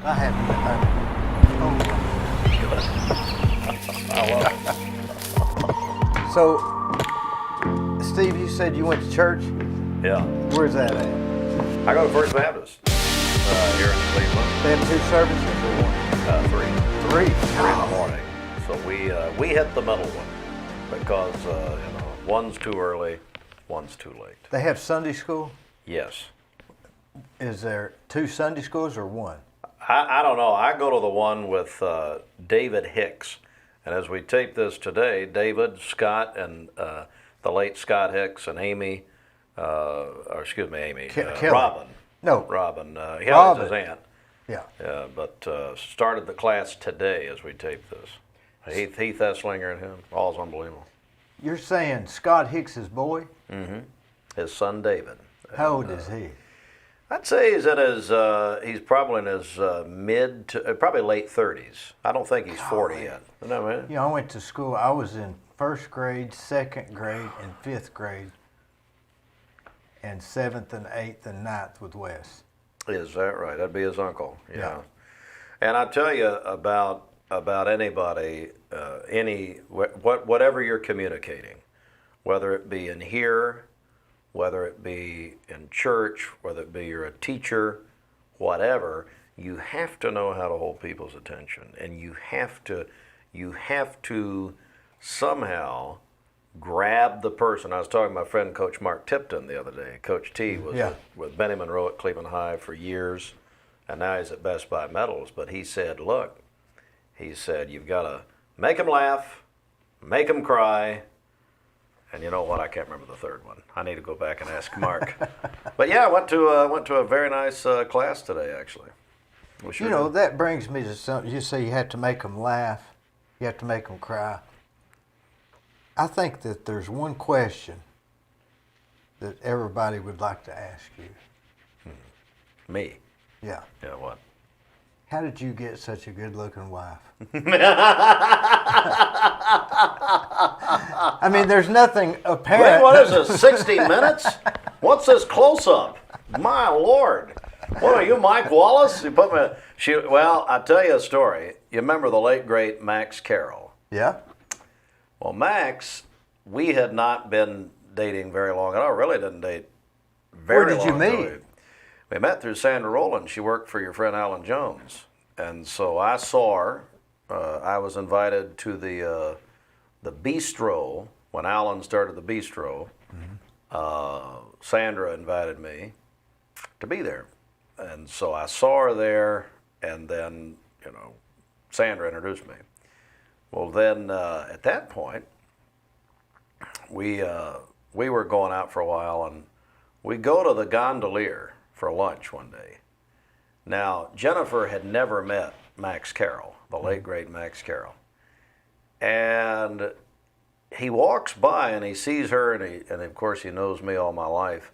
I haven't. I love it. So, Steve, you said you went to church? Yeah. Where's that at? I go to First Baptist here in Cleveland. They have 2 services or one? Three. 3. 3 in the morning. So we hit the middle one because one's too early, one's too late. They have Sunday school? Yes. Is there 2 Sunday schools or 1? I don't know. I go to the one with David Hicks. And as we tape this today, David, Scott, and the late Scott Hicks and Amy, Amy, Robin. No. Robin. He Robin. was his aunt. Yeah. But started the class today as we tape this. Heath Esslinger and him, all's unbelievable. You're saying Scott Hicks's boy? Mm-hmm. His son David. How old is he? I'd say he's probably in his mid to probably late 30s. I don't think he's 40 yet. Isn't that right? I went to school. I was in 1st grade, 2nd grade, and 5th grade, and 7th and 8th and 9th with Wes. Is that right? That'd be his uncle. Yeah. And I tell you about anybody, whatever you're communicating, whether it be in here, whether it be in church, whether it be you're a teacher, whatever, you have to know how to hold people's attention, and you have to somehow grab the person. I was talking to my friend Coach Mark Tipton the other day. Coach T was with Benny Monroe at Cleveland High for years, and now he's at Best Buy Metals. But he said, look, you've got to make them laugh, make them cry, and you know what? I can't remember the third one. I need to go back and ask Mark. But yeah, I went to a very nice class today, actually. That brings me to something. You say you have to make them laugh, you have to make them cry. I think that there's one question that everybody would like to ask you. Me? Yeah. Yeah, what? How did you get such a good-looking wife? I mean, there's nothing apparent. Wait, what is this, 60 Minutes? What's this close-up? My Lord. What are you, Mike Wallace? You put me. Well, I'll tell you a story. You remember the late, great Max Carroll? Yeah. Well, Max, we had not been dating very long at all. Really didn't date very long. Where did you meet? We met through Sandra Rowland. She worked for your friend Alan Jones. And so I saw her. I was invited to the bistro when Alan started the bistro. Mm-hmm. Sandra invited me to be there. And so I saw her there, and then, Sandra introduced me. Well, then at that point, we were going out for a while, and we go to the Gondolier for lunch one day. Now, Jennifer had never met Max Carroll, the late, great Max Carroll. And he walks by, and he sees her, and of course he knows me all my life,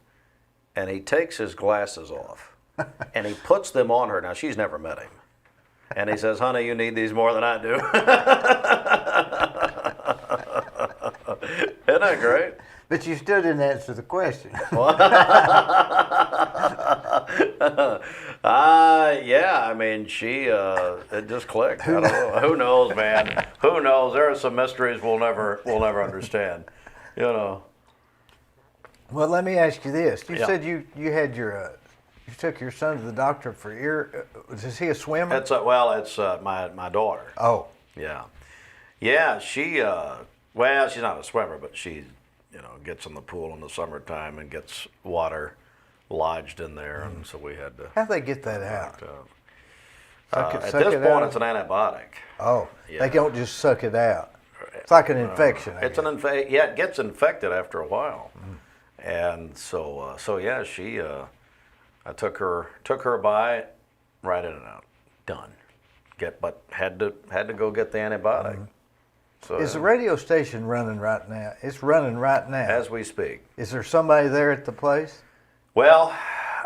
and he takes his glasses off, and he puts them on her. Now, she's never met him. And he says, honey, you need these more than I do. Isn't that great? But you still didn't answer the question. Yeah, I mean, it just clicked. I don't know. Who knows, man? Who knows? There are some mysteries we'll never understand. Well, let me ask you this. You Yeah. said you had you took your son to the doctor for ear. Is he a swimmer? It's my daughter. Oh. Yeah. Yeah, she's not a swimmer, but she, gets in the pool in the summertime and gets water lodged in there, and so we had to. How'd they get that out? At this point, it's an antibiotic. Oh, Yeah. They don't just suck it out. It's like an infection. It's an infection. Yeah, it gets infected after a while, and so yeah, I took her by, right in and out, done. But had to go get the antibiotic. Mm-hmm. So, Is the radio station running right now? It's running right now. as we speak. Is there somebody there at the place? Well,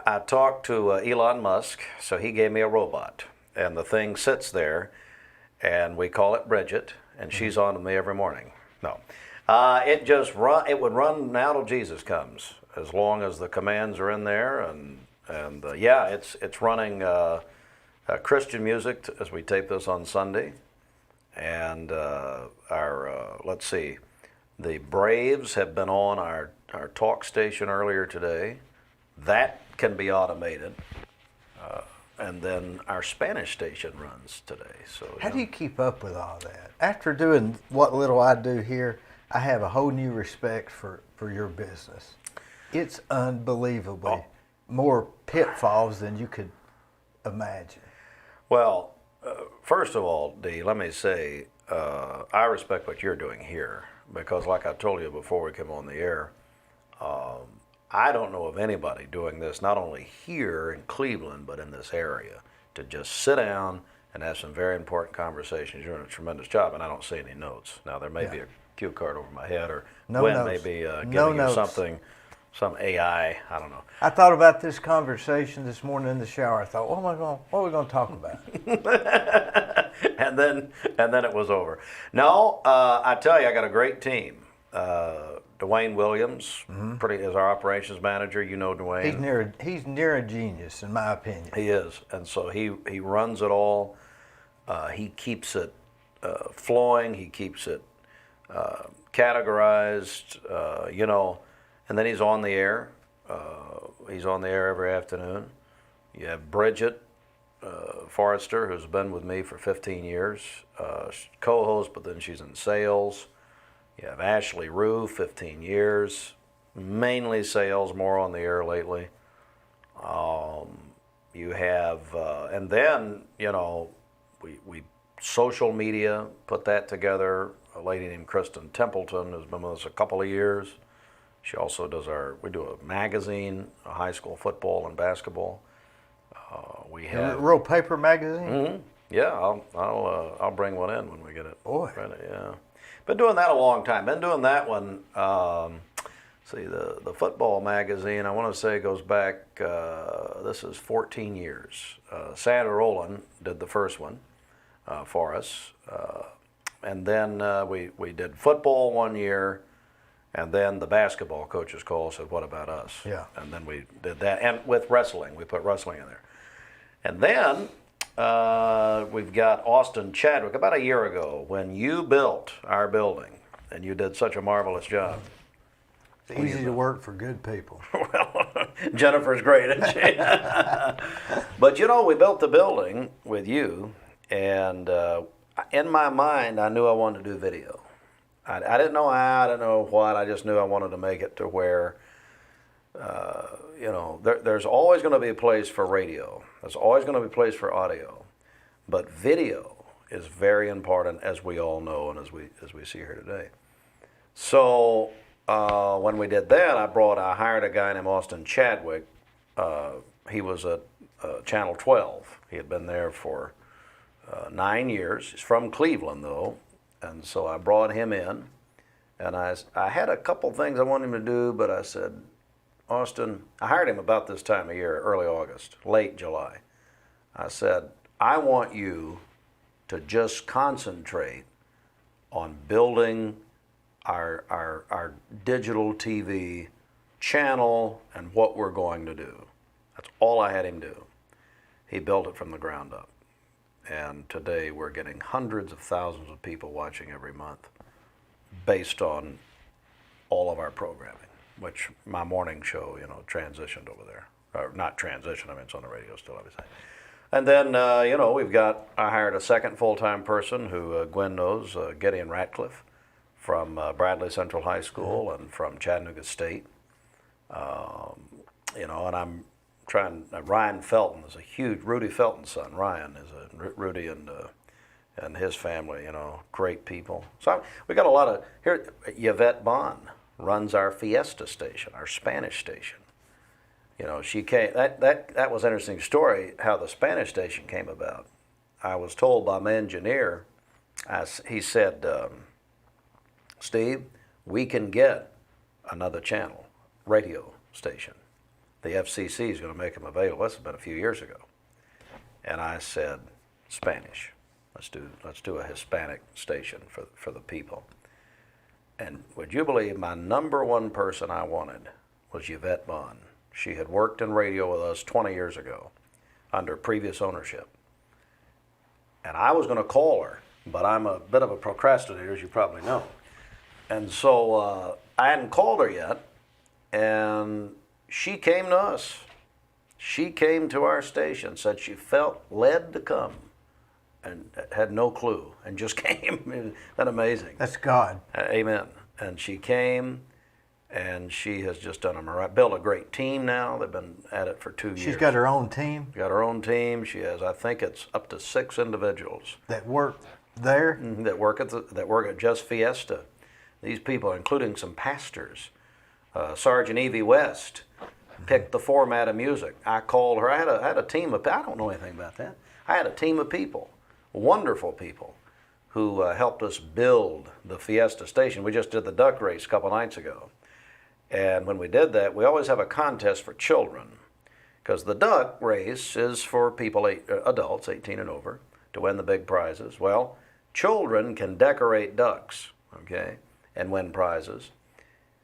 I talked to Elon Musk, so he gave me a robot, and the thing sits there, and we call it Bridget, and she's on with me every morning. No, it would run now till Jesus comes, as long as the commands are in there, and yeah, it's running Christian music as we tape this on Sunday. And let's see, the Braves have been on our talk station earlier today. That can be automated. And then our Spanish station runs today. So How do you keep up with all that? After doing what little I do here, I have a whole new respect for your business. It's unbelievably more pitfalls than you could imagine. Well, first of all, Dee, let me say, I respect what you're doing here because, like I told you before we came on the air, I don't know of anybody doing this, not only here in Cleveland, but in this area, to just sit down and have some very important conversations. You're doing a tremendous job, and I don't see any notes. Now, there may be a cue card over my head, or No Gwen notes. may be giving No you notes. something, some AI, I don't know. I thought about this conversation this morning in the shower. I thought, what are we going to talk about? and then it was over. No, I tell you, I got a great team. Dwayne Williams, is our operations manager. You know Dwayne. He's near a genius, in my opinion. He is, and so he runs it all. He keeps it flowing. He keeps it categorized. And then he's on the air. He's on the air every afternoon. You have Bridget Forrester, who's been with me for 15 years, co-host, but then she's in sales. You have Ashley Rue, 15 years, mainly sales, more on the air lately. You have, and then, we social media, put that together. A lady named Kristen Templeton has been with us a couple of years. She also does we do a magazine, a high school football and basketball. We have A real paper magazine? Mm-hmm. Yeah, I'll bring one in when we get it. Boy. Ready, yeah. Been doing that a long time. Been doing that one. The football magazine, I want to say goes back. This is 14 years. Sandra Rowland did the first one for us, and then we did football one year, and then the basketball coaches call said, "What about us?" Yeah. And then we did that, and with wrestling, we put wrestling in there, and then. We've got Austin Chadwick. About a year ago, when you built our building, and you did such a marvelous job. It's easy to work for good people. Well, Jennifer's great, isn't she? But we built the building with you, and in my mind, I knew I wanted to do video. I didn't know how, I didn't know what. I just knew I wanted to make it to where. There's always going to be a place for radio. There's always going to be a place for audio, but video is very important, as we all know, and as we see here today. So when we did that, I hired a guy named Austin Chadwick. He was at Channel 12. He had been there for 9 years. He's from Cleveland, though, and so I brought him in, and I had a couple things I wanted him to do, but I said, Austin, I hired him about this time of year, early August, late July. I said, I want you to just concentrate on building our digital TV channel and what we're going to do. That's all I had him do. He built it from the ground up. And today we're getting hundreds of thousands of people watching every month based on all of our programming. Which my morning show, transitioned over there. Or not transitioned, it's on the radio still, obviously. And then, I hired a second full-time person who Gwen knows, Gideon Ratcliffe, from Bradley Central High School and from Chattanooga State. And I'm trying, Ryan Felton is a huge, Rudy Felton's son. Ryan is Rudy and his family, great people. So we got a lot of, here, Yvette Bond runs our Fiesta station, our Spanish station. She came. That was an interesting story how the Spanish station came about. I was told by my engineer, he said, Steve, we can get another channel, radio station. The FCC is going to make them available. This has been a few years ago, and I said, Spanish. Let's do a Hispanic station for the people. And would you believe my number one person I wanted was Yvette Bond. She had worked in radio with us 20 years ago under previous ownership. And I was going to call her, but I'm a bit of a procrastinator, as you probably know. And so I hadn't called her yet, and she came to us. She came to our station, said she felt led to come, and had no clue, and just came. Isn't that amazing? That's God. Amen. And she came, and she has just done built a great team now. They've been at it for 2 years. She's got her own team? Got her own team. She has, I think it's up to 6 individuals. That work there? That work at Just Fiesta. These people, including some pastors. Sergeant Evie West picked the format of music. I called her. I had a team of, I don't know anything about that. I had a team of people, wonderful people, who helped us build the Fiesta station. We just did the duck race a couple nights ago. And when we did that, we always have a contest for children, because the duck race is for people, adults 18 and over, to win the big prizes. Well, children can decorate ducks, okay, and win prizes.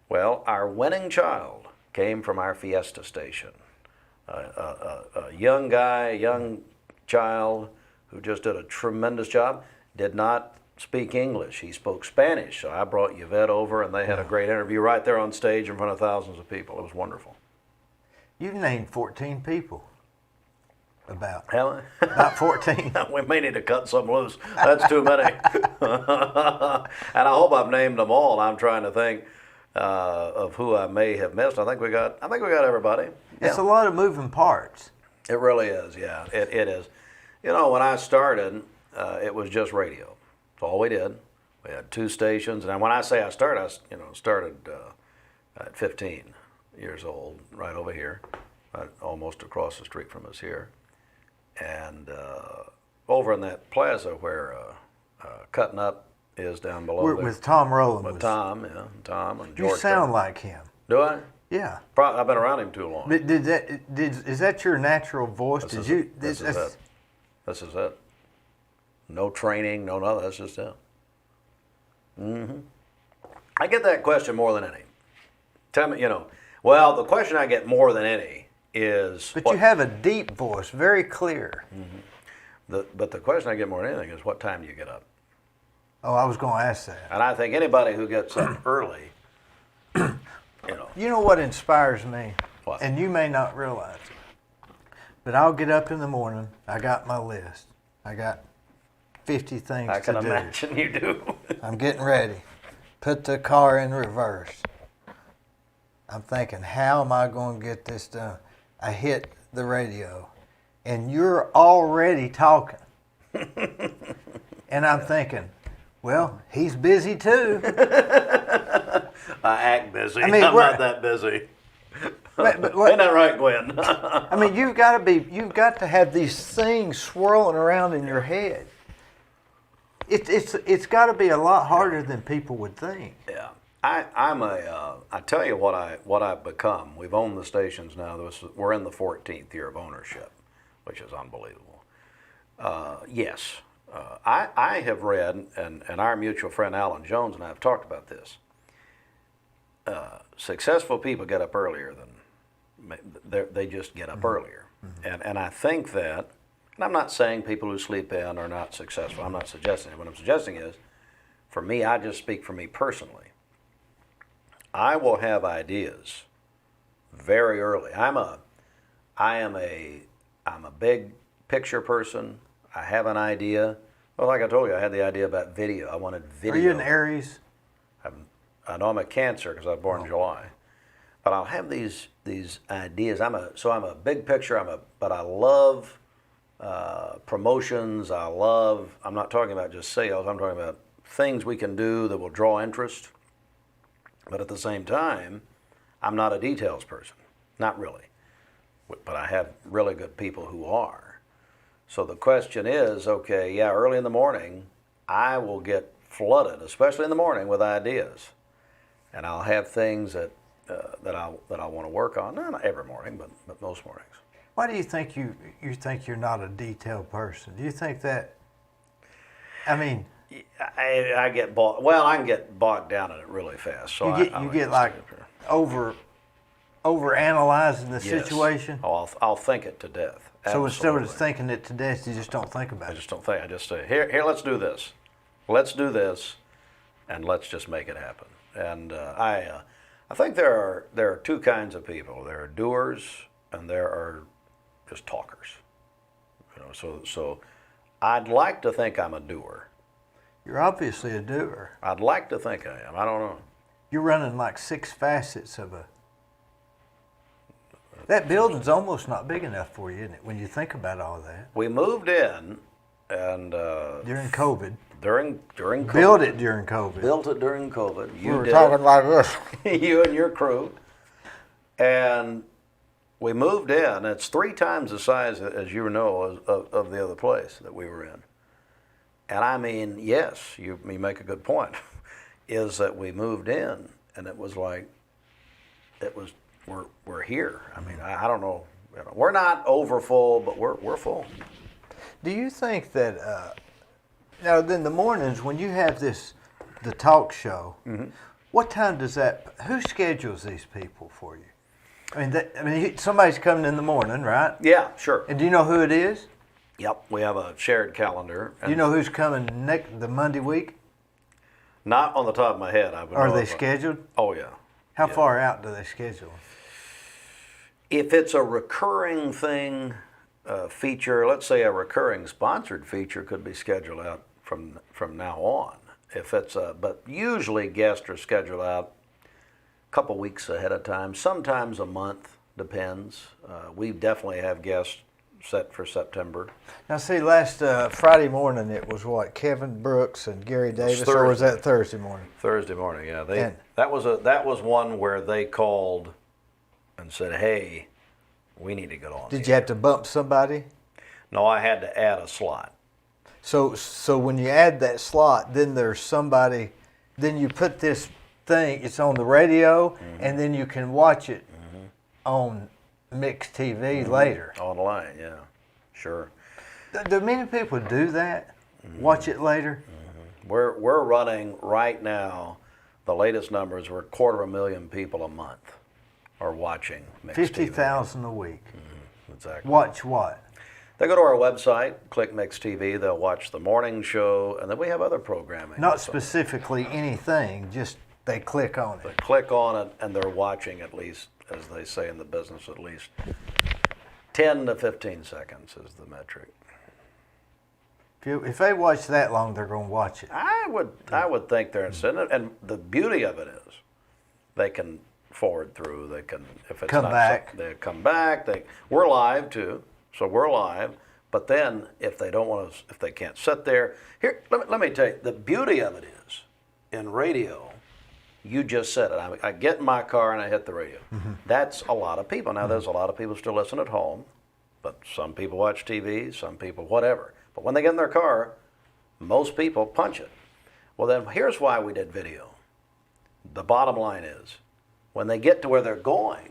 Well, our winning child came from our Fiesta station. A young guy, a young child who just did a tremendous job, did not speak English. He spoke Spanish. So I brought Yvette over, and they had a great interview right there on stage in front of thousands of people. It was wonderful. You've named 14 people. About 14. We may need to cut some loose. That's too many. And I hope I've named them all. I'm trying to think of who I may have missed. I think we got everybody. It's a lot of moving parts. It really is. Yeah, it is. You know, when I started, it was just radio. That's all we did. We had 2 stations, and when I say I started, I started at 15 years old, right over here, almost across the street from us here. And over in that plaza where Cutting Up is down below there. With Tom Rowland. With Tom, yeah. Tom and George. You sound like him. Do I? Yeah. I've been around him too long. Is that your natural voice? This is it. This is it. No training, no nothing. That's just it. Mm-hmm. I get that question more than any. Tell me, well, the question I get more than any is... But you have a deep voice, very clear. Mm-hmm. But the question I get more than anything is, what time do you get up? Oh, I was going to ask that. And I think anybody who gets up early, You know what inspires me? What? And you may not realize it, but I'll get up in the morning. I got my list. I got 50 things to do. I can imagine you do. I'm getting ready. Put the car in reverse. I'm thinking, how am I going to get this done? I hit the radio, and you're already talking. And I'm thinking, well, he's busy too. I act busy. I'm not that busy. But Ain't that right, Gwen? I mean, you've got to have these things swirling around in your head. It's got to be a lot harder than people would think. Yeah, I tell you what I've become. We've owned the stations now. We're in the 14th year of ownership, which is unbelievable. Yes, I have read, and our mutual friend Alan Jones and I have talked about this. Successful people get up earlier than they just get up earlier, and I think that. And I'm not saying people who sleep in are not successful. I'm not suggesting it. What I'm suggesting is, for me, I just speak for me personally. I will have ideas very early. I'm a big picture person. I have an idea. Well, like I told you, I had the idea about video. I wanted video. Are you an Aries? I know I'm a Cancer because I was born in July. But I'll have these ideas. I'm a big picture. But I love promotions. I'm not talking about just sales. I'm talking about things we can do that will draw interest. But at the same time, I'm not a details person. Not really. But I have really good people who are. So the question is, okay, yeah, early in the morning, I will get flooded, especially in the morning, with ideas. And I'll have things that I want to work on. Not every morning, but most mornings. Why do you think you think you're not a detailed person? Do you think that? I mean, I get bogged. Well, I can get bogged down in it really fast. So you get like over analyzing the situation. Oh, I'll think it to death. So instead of Absolutely. thinking it to death, you just don't think about I it. just don't think. I just say, here, let's do this. Let's do this, and let's just make it happen. And I think there are two kinds of people. There are doers, and there are just talkers. You know, so I'd like to think I'm a doer. You're obviously a doer. I'd like to think I am. I don't know. You're running like 6 facets of a. That building's almost not big enough for you, isn't it? When you think about all that. We moved in, and During COVID. during COVID, Built it during COVID. built it during COVID. We You were did talking like this. you and your crew, and we moved in. It's 3 times the size, as you know, of the other place that we were in. And I mean, yes, you make a good point. Is that we moved in, and it was like, we're here. I mean, I don't know. You know, we're not over full, but we're full. Do you think that now in the mornings when you have the talk show, what time does that? Who schedules these people for you? I mean, somebody's coming in the morning, right? Yeah, sure. And do you know who it is? Yep, we have a shared calendar. Do you know who's coming the Monday week? Not on the top of my head. I would Are know they if scheduled? Oh yeah. How Yeah. far out do they schedule? If it's a recurring thing, feature, let's say a recurring sponsored feature could be scheduled out from now on. If it's but usually guests are scheduled out a couple weeks ahead of time, sometimes a month, depends. We definitely have guests set for September. Now, see, last Friday morning it was what, Kevin Brooks and Gary Davis, or was that Thursday morning? Thursday morning, yeah. And- That was one where they called and said, "Hey, we need to get on." Did you have to bump somebody? No, I had to add a slot. So when you add that slot, then there's somebody, then you put this thing, it's on the radio, and then you can watch it on Mixed TV later. Online, yeah, sure. Do many people do that? Watch it later? We're running right now. The latest numbers were 250,000 people a month are watching Mixed 50,000 a week. TV. Exactly. Watch what? They go to our website, click Mixed TV. They'll watch the morning show, and then we have other programming. Not specifically anything, just they click on They it. click on it, and they're watching at least, as they say in the business, at least 10 to 15 seconds is the metric. If they watch that long, they're going to watch it. I would think they're interested, and the beauty of it is, they can forward through. They can, if it's Come not back. they come back. We're live too, so we're live. But then, if they don't want to, if they can't sit there, here, let me tell you, the beauty of it is, in radio, you just said it. I get in my car and I hit the radio. That's a lot of people. Now, there's a lot of people still listen at home, but some people watch TV, some people whatever. But when they get in their car, most people punch it. Well, then here's why we did video. The bottom line is, when they get to where they're going,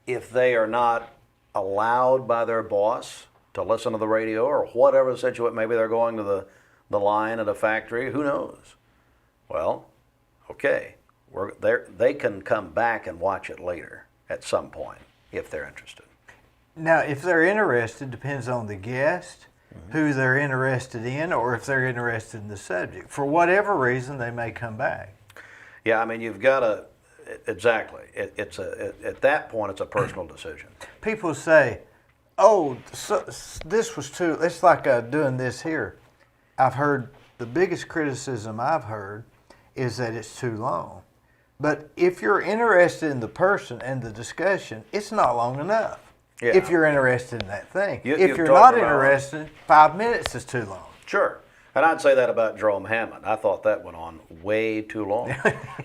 if they are not allowed by their boss to listen to the radio or whatever the situation, maybe they're going to the line at a factory, who knows? Well, okay, they can come back and watch it later at some point if they're interested. Now, if they're interested, depends on the guest, who they're interested in, or if they're interested in the subject. For whatever reason, they may come back. Yeah, I mean, you've got to, exactly. At that point, it's a personal decision. People say, oh, this was too, it's like doing this here. I've heard, the biggest criticism I've heard is that it's too long. But if you're interested in the person and the discussion, it's not long enough. Yeah. If you're interested in that thing. You've If you're talked not about- interested, 5 minutes is too long. Sure. And I'd say that about Jerome Hammond. I thought that went on way too long.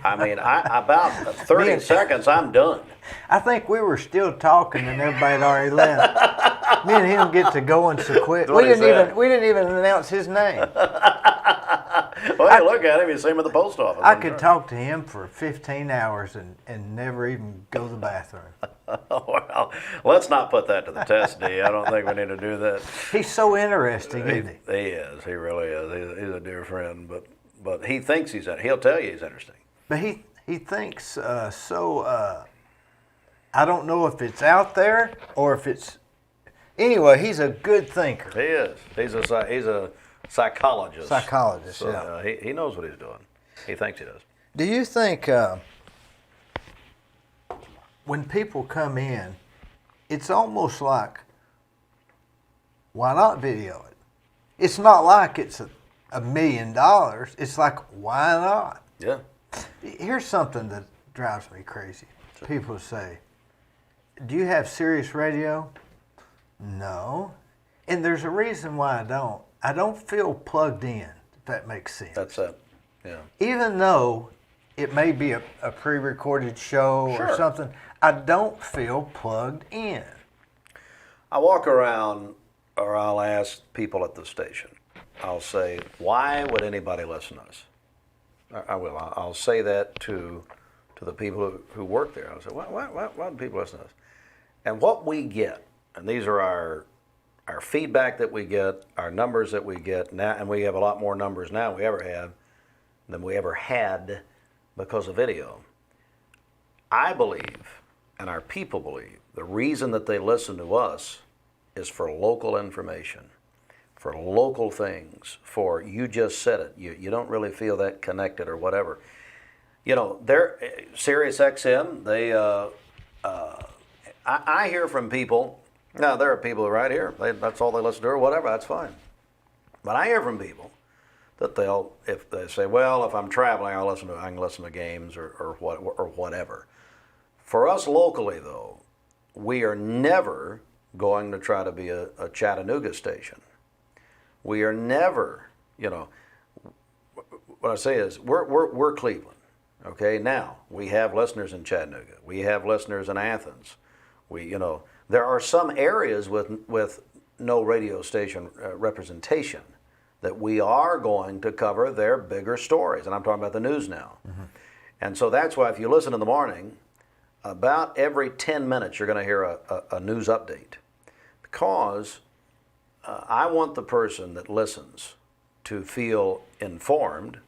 I mean, about 30 Man. seconds, I'm done. I think we were still talking and everybody had already left. Me and him get to going so quick. That's what he said. We didn't even announce his name. Well, you look at him, you see him at the post office. I could talk to him for 15 hours and never even go to the bathroom. Well, let's not put that to the test, Dee. I don't think we need to do that. He's so interesting, isn't he? He is. He really is. He's a dear friend. But he thinks he'll tell you he's interesting. But he thinks I don't know if it's out there or if it's Anyway, he's a good thinker. He is. He's a psychologist. Psychologist, So, yeah. he knows what he's doing. He thinks he does. Do you think when people come in, it's almost like, why not video it? It's not like it's $1 million. It's like, why not? Yeah. Here's something that drives me crazy. People say, do you have Sirius Radio? No. And there's a reason why I don't. I don't feel plugged in, if that makes sense. That's it. Yeah. Even though it may be a pre-recorded show Sure. or something, I don't feel plugged in. I walk around, or I'll ask people at the station. I'll say, why would anybody listen to us? I will. I'll say that to the people who work there. I'll say, why do people listen to us? And what we get, and these are our feedback that we get, our numbers that we get now, and we have a lot more numbers now than we ever had because of video. I believe, and our people believe, the reason that they listen to us is for local information, for local things, for, you just said it, you don't really feel that connected or whatever. You know, Sirius XM, I hear from people. Now, there are people right here, that's all they listen to or whatever, that's fine. But I hear from people that if they say, well, if I'm traveling, I can listen to games or whatever. For us locally, though, we are never going to try to be a Chattanooga station. We are never, what I say is, we're Cleveland. Okay, now we have listeners in Chattanooga. We have listeners in Athens. There are some areas with no radio station representation that we are going to cover their bigger stories, and I'm talking about the news now. Mm-hmm. And so that's why if you listen in the morning, about every 10 minutes you're going to hear a news update, because I want the person that listens to feel informed,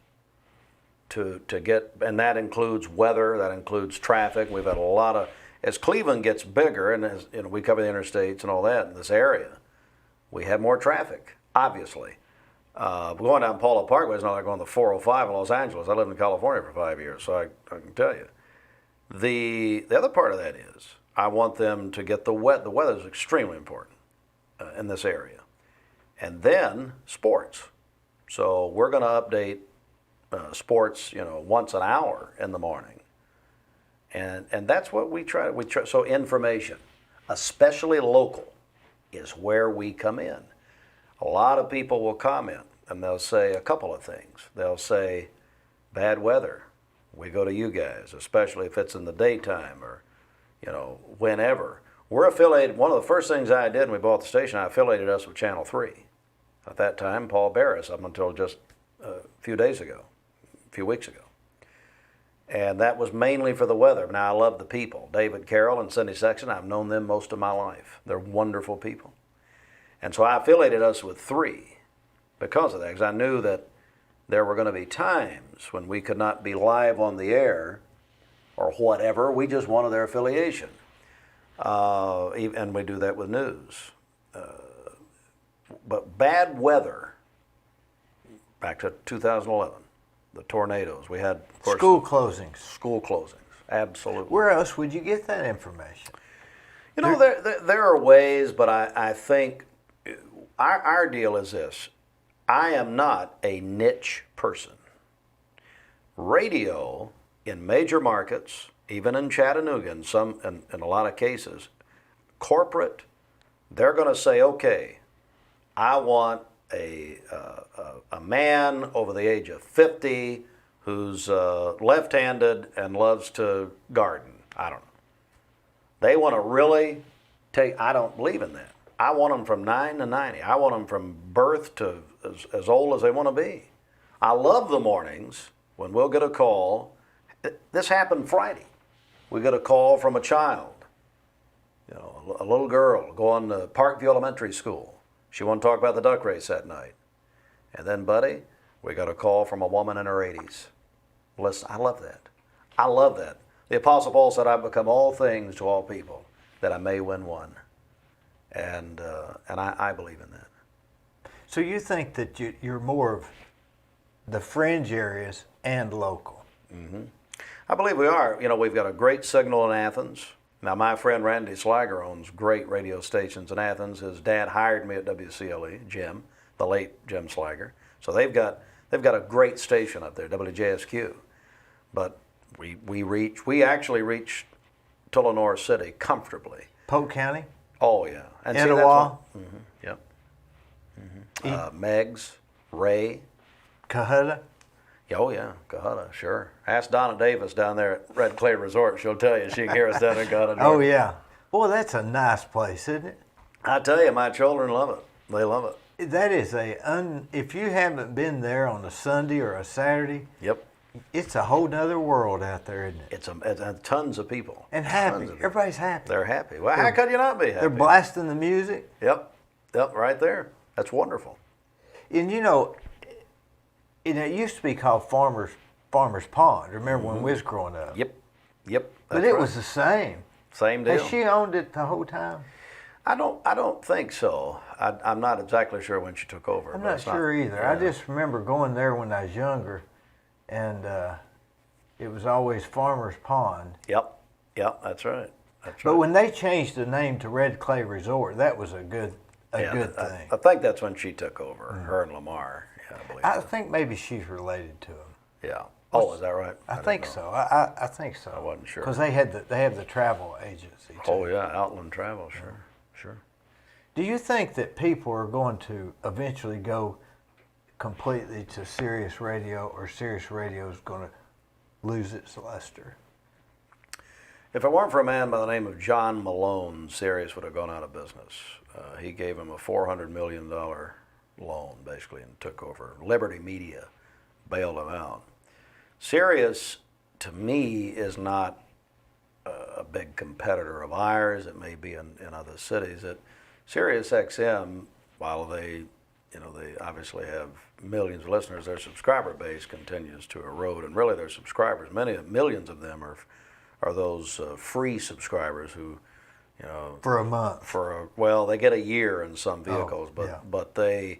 to get, and that includes weather, that includes traffic. We've had a lot of, as Cleveland gets bigger, and as we cover the interstates and all that in this area, we have more traffic, obviously. Going down Paula Parkway is not like going to the 405 in Los Angeles. I lived in California for 5 years, so I can tell you. The other part of that is I want them to get the weather. The weather is extremely important in this area. And then sports. So we're going to update sports, once an hour in the morning. And that's what we try. So information, especially local, is where we come in. A lot of people will comment, and they'll say a couple of things. They'll say, bad weather, we go to you guys, especially if it's in the daytime or, whenever. We're affiliated. One of the first things I did when we bought the station, I affiliated us with Channel 3. At that time, Paul Barris, up until just a few weeks ago. And that was mainly for the weather. Now, I love the people. David Carroll and Cindy Sexton, I've known them most of my life. They're wonderful people. And so I affiliated us with 3 because of that, because I knew that there were going to be times when we could not be live on the air or whatever. We just wanted their affiliation. And we do that with news. But bad weather, back to 2011, the tornadoes. We had, of course, school closings. School closings, absolutely. Where else would you get that information? There are ways, but I think our deal is this. I am not a niche person. Radio in major markets, even in Chattanooga, in a lot of cases, corporate, they're going to say, okay, I want a man over the age of 50 who's left-handed and loves to garden. I don't know. They want to really I don't believe in that. I want them from 9 to 90. I want them from birth to as old as they want to be. I love the mornings when we'll get a call. This happened Friday. We get a call from a child, a little girl going to Parkview Elementary School. She wanted to talk about the duck race that night. And then, buddy, we got a call from a woman in her 80s. Listen, I love that. I love that. The Apostle Paul said, I've become all things to all people, that I may win one. and I believe in that. So you think that you're more of the fringe areas and local? I believe we are. You know, we've got a great signal in Athens. Now, my friend Randy Slager owns great radio stations in Athens. His dad hired me at WCLE, Jim, the late Jim Slager. So they've got a great station up there, WJSQ. But we actually reach Tullamore City comfortably. Polk County? Oh yeah, and Etowah? Yep. Meigs, Ray. Cohutta? Oh yeah, Cohutta, sure. Ask Donna Davis down there at Red Clay Resort. She'll tell you. She can hear us down in Cohutta. Oh yeah. Boy, that's a nice place, isn't it? I tell you, my children love it. They love it. That is if you haven't been there on a Sunday or a Saturday, Yep. it's a whole nother world out there, isn't it? It's tons of people. And happy. Tons of people. Everybody's happy. They're happy. Well, how could you not be happy? They're blasting the music. Yep, right there. That's wonderful. And you know, it used to be called Farmer's Pond. Remember when we was growing up? Yep. But that's it right. was the same. Same deal. Has she owned it the whole time? I don't think so. I'm not exactly sure when she took over. I'm but not it's sure either. yeah. I just remember going there when I was younger, and it was always Farmer's Pond. Yep, that's right. But when they changed the name to Red Clay Resort, that was a good thing. I think that's when she took over. Her and Lamar. Yeah, I believe. I so. think maybe she's related to him. Yeah. Oh, is that right? I didn't think know. so. I think so. I wasn't sure. Because they have the travel agency too. Oh yeah, Outland Travel, sure. Do you think that people are going to eventually go completely to Sirius Radio, or Sirius Radio is going to lose its luster? If it weren't for a man by the name of John Malone, Sirius would have gone out of business. He gave him a $400 million loan, basically, and took over. Liberty Media bailed him out. Sirius, to me, is not a big competitor of ours. It may be in other cities. Sirius XM, while they obviously have millions of listeners, their subscriber base continues to erode, and really their subscribers, millions of them are those free subscribers who, For a month. They get a year in some vehicles, but they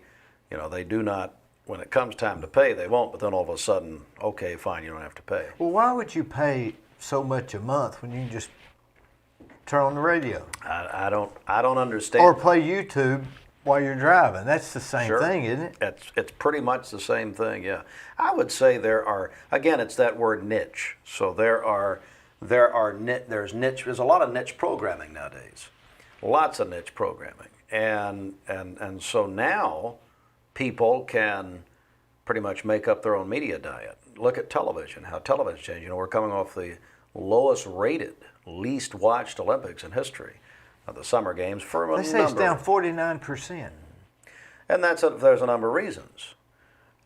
do not. When it comes time to pay, they won't. But then all of a sudden, okay, fine, you don't have to pay. Well, why would you pay so much a month when you can just turn on the radio? I don't understand. Or play YouTube while you're driving. That's the same Sure. thing, isn't it? It's pretty much the same thing, yeah. I would say it's that word niche. So there's niche. There's a lot of niche programming nowadays, lots of niche programming, and so now people can pretty much make up their own media diet. Look at television, how television changed. We're coming off the lowest rated, least watched Olympics in history of the Summer Games for a number. They say it's down 49%. And there's a number of reasons.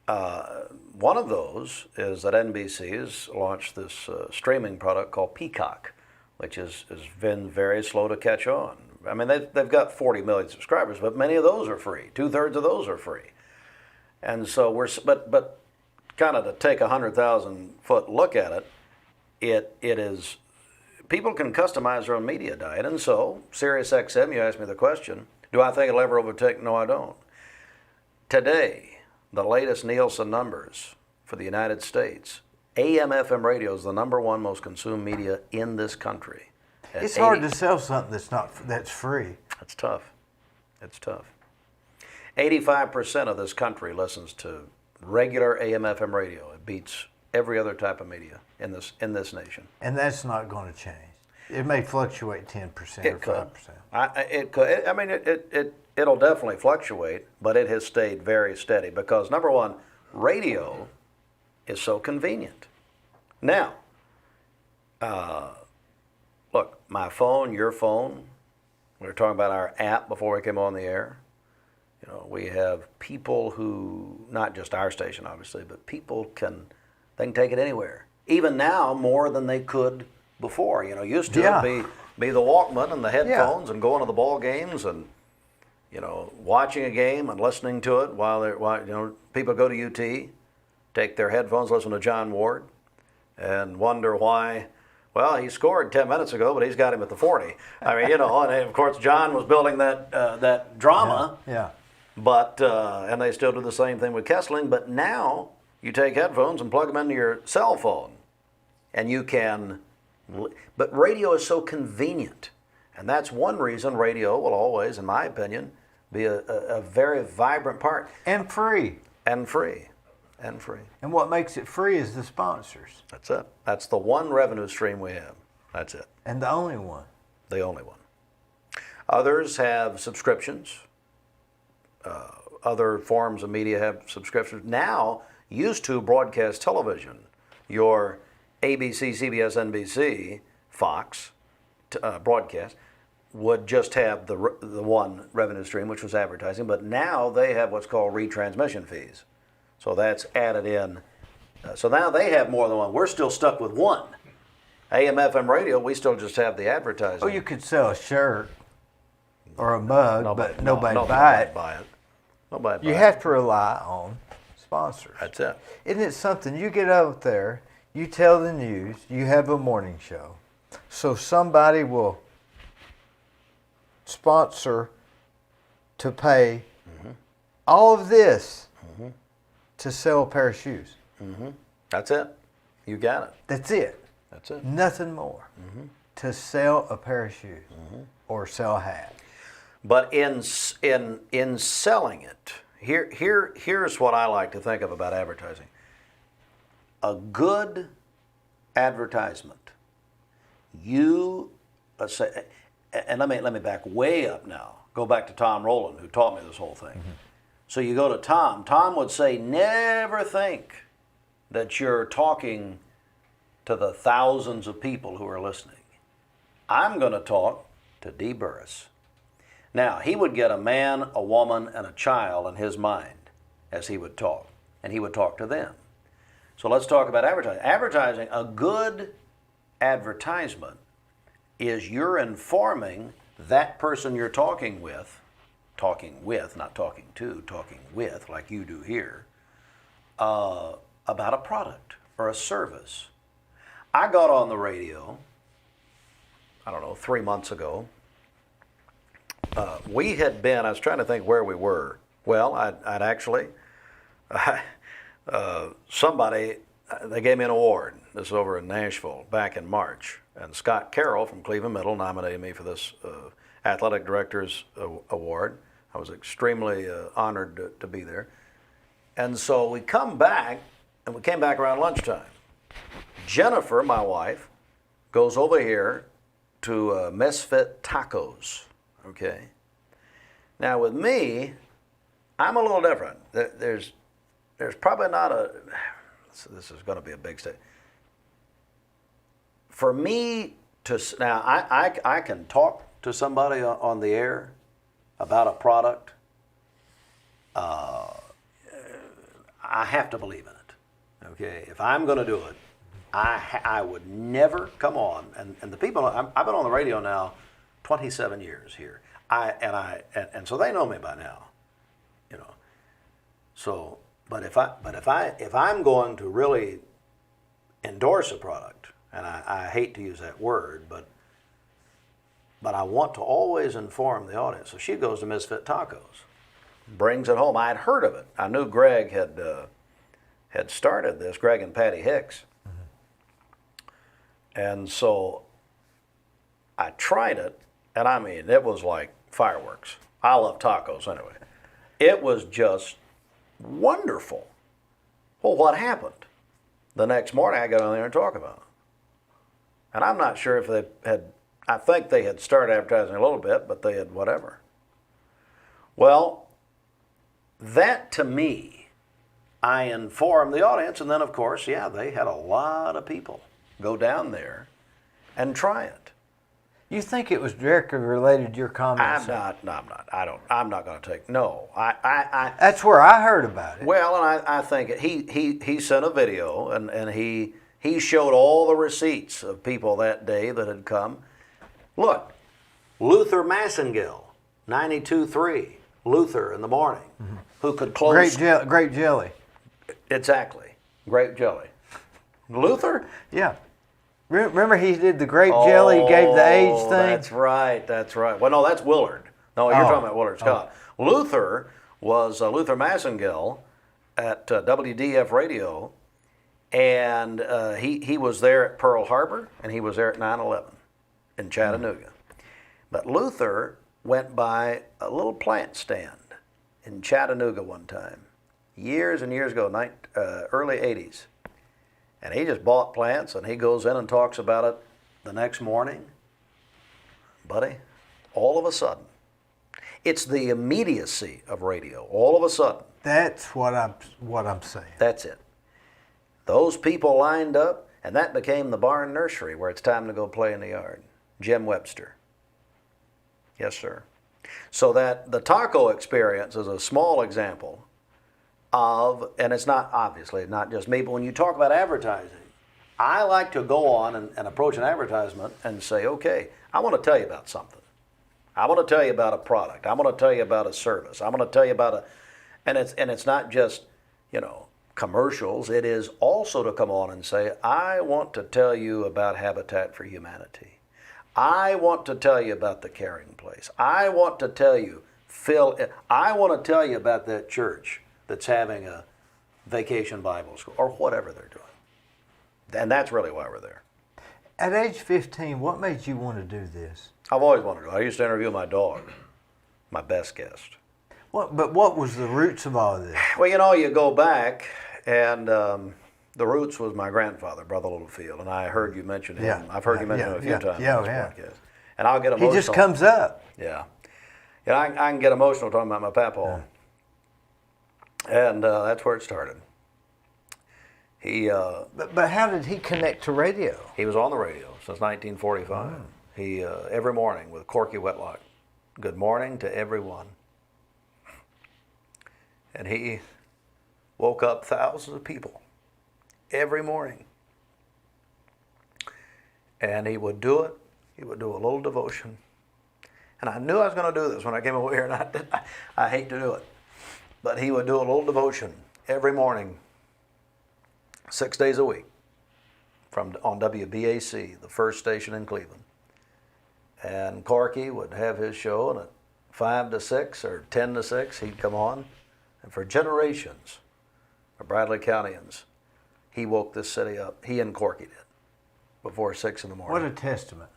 One of those is that NBC has launched this streaming product called Peacock, which has been very slow to catch on. I mean, they've got 40 million subscribers, but many of those are free. 2/3 of those are free. And so but kind of to take a 100,000-foot look at it, it is, people can customize their own media diet. And so, Sirius XM, you asked me the question, do I think it'll ever overtake? No, I don't. Today, the latest Nielsen numbers for the United States, AM/FM radio is the #1 most consumed media in this country. It's hard to sell something that's free. It's tough. It's tough. 85% of this country listens to regular AM/FM radio. It beats every other type of media in this nation. And that's not going to change. It may fluctuate 10% or 5%. It could. I mean, it'll definitely fluctuate, but it has stayed very steady because #1, radio is so convenient. Now, look, my phone, your phone. We were talking about our app before we came on the air. We have people who, not just our station, obviously, but people can take it anywhere. Even now, more than they could before. Used to be the Walkman and the headphones and going to the ball games and watching a game and listening to it while people go to UT, take their headphones, listen to John Ward, and wonder why Well, he scored 10 minutes ago, but he's got him at the 40. I mean, and of course John was building that drama. Yeah. But and they still do the same thing with Kessling. But now you take headphones and plug them into your cell phone, and you can. But radio is so convenient, and that's one reason radio will always, in my opinion, be a very vibrant part. And free. And free. And free. And what makes it free is the sponsors. That's it. That's the one revenue stream we have. That's it. And the only one. The only one. Others have subscriptions. Other forms of media have subscriptions. Now, used to broadcast television, your ABC, CBS, NBC, Fox broadcast would just have the one revenue stream, which was advertising. But now they have what's called retransmission fees. So that's added in. So now they have more than one. We're still stuck with one. AM, FM radio, we still just have the advertising. Oh, you could sell a shirt or a mug, but nobody buy it. Nobody buy it. Nobody buy You it. have to rely on sponsors. That's it. Isn't it something? You get out there, you tell the news, you have a morning show. So somebody will sponsor to pay all of this to sell a pair of shoes. That's it. You got it. That's it. That's it. Nothing more. To sell a pair of shoes or sell a hat. But in selling it, here's what I like to think of about advertising. A good advertisement. Let's say, and let me back way up now. Go back to Tom Rowland, who taught me this whole thing. So you go to Tom. Tom would say, never think that you're talking to the thousands of people who are listening. I'm going to talk to Dee Burris. Now, he would get a man, a woman, and a child in his mind as he would talk, and he would talk to them. So let's talk about advertising. Advertising, a good advertisement is you're informing that person you're talking with, not talking to, talking with, like you do here, about a product or a service. I got on the radio, 3 months ago. We had been, I was trying to think where we were. Well, I'd actually, somebody, they gave me an award. This is over in Nashville back in March. And Scott Carroll from Cleveland Middle nominated me for this Athletic Director's Award. I was extremely honored to be there. And so we come back, and we came back around lunchtime. Jennifer, my wife, goes over here to Misfit Tacos, okay? Now with me, I'm a little different. There's probably not this is going to be a big statement. For me to, now I can talk to somebody on the air about a product. I have to believe in it, okay? If I'm going to do it, I would never come on, and the people, I've been on the radio now 27 years here, and so they know me by now, So, but if I'm going to really endorse a product, and I hate to use that word, but I want to always inform the audience. So she goes to Misfit Tacos, brings it home. I had heard of it. I knew Greg had started this, Greg and Patty Hicks. And so I tried it, and I mean, it was like fireworks. I love tacos anyway. It was just wonderful. Well, what happened? The next morning, I got on there and talked about it. And I'm not sure if they had, I think they had started advertising a little bit, but they had whatever. Well, that to me, I informed the audience, and then of course, yeah, they had a lot of people go down there and try it. You think it was directly related to your comments? I'm not going to take, no. That's where I heard about it. Well, and I think he sent a video, and he showed all the receipts of people that day that had come. Look, Luther Massengale, 92.3, Luther in the morning, who could close. Grape jelly. Exactly, grape jelly. Luther? Yeah. Remember he did the grape jelly, gave the age thing? That's right, that's right. Well, no, that's Willard. No, you're talking about Willard Scott. Luther was Luther Massengill at WDF Radio, and he was there at Pearl Harbor, and he was there at 9/11 in Chattanooga. But Luther went by a little plant stand in Chattanooga one time, years and years ago, early 80s. And he just bought plants, and he goes in and talks about it the next morning. Buddy, all of a sudden, it's the immediacy of radio. All of a sudden. That's what I'm saying. That's it. Those people lined up, and that became the barn nursery where it's time to go play in the yard. Jim Webster. Yes, sir. So that the taco experience is a small example of, and it's not obviously not just me, but when you talk about advertising, I like to go on and approach an advertisement and say, okay, I want to tell you about something. I want to tell you about a product. I want to tell you about a service. I want to tell you about and it's not just, commercials. It is also to come on and say, I want to tell you about Habitat for Humanity. I want to tell you about the Caring Place. I want to tell you, I want to tell you about that church that's having a vacation Bible school or whatever they're doing. And that's really why we're there. At age 15, what made you want to do this? I've always wanted to. I used to interview my dog, my best guest. But what was the roots of all of this? Well, you go back, and the roots was my grandfather, Brother Littlefield, and I heard you mention him. Yeah. I've heard you mention him a few times Yeah, on this podcast. And I'll get emotional. He just comes up. Yeah. I can get emotional talking about my papaw. Yeah. And that's where it started. He. But how did he connect to radio? He was on the radio since 1945. Oh. He every morning with Corky Wetlock, good morning to everyone. And he woke up thousands of people every morning. And he would do it. He would do a little devotion. And I knew I was going to do this when I came over here, and I hate to do it. But he would do a little devotion every morning, 6 days a week, on WBAC, the first station in Cleveland. And Corky would have his show, and at 5 to 6 or 10 to 6, he'd come on. And for generations of Bradley Countyans, he woke this city up. He and Corky did, before 6 in the morning. What a testament.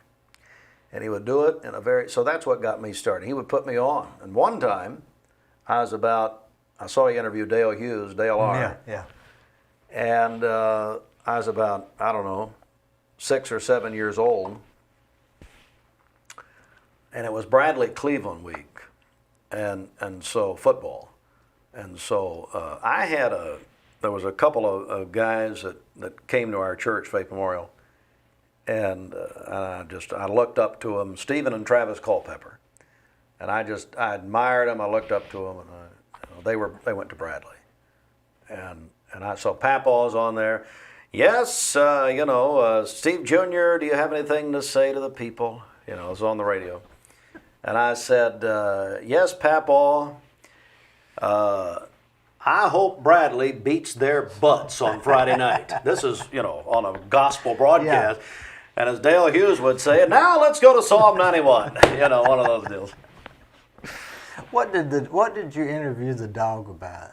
And he would do it in so that's what got me started. He would put me on. And one time, I saw you interview Dale Hughes, Dale R. Yeah. And I was about, 6 or 7 years old. And it was Bradley Cleveland week, and so football. And so there was a couple of guys that came to our church, Faith Memorial, and I looked up to them, Stephen and Travis Culpepper, and I admired them. I looked up to them, and they went to Bradley, and I saw Papaw's on there. Yes, Steve Jr., do you have anything to say to the people? It was on the radio, and I said, yes, Papaw. I hope Bradley beats their butts on Friday night. This is, on a gospel broadcast. Yeah. And as Dale Hughes would say, now let's go to Psalm 91. One of those deals. What did you interview the dog about?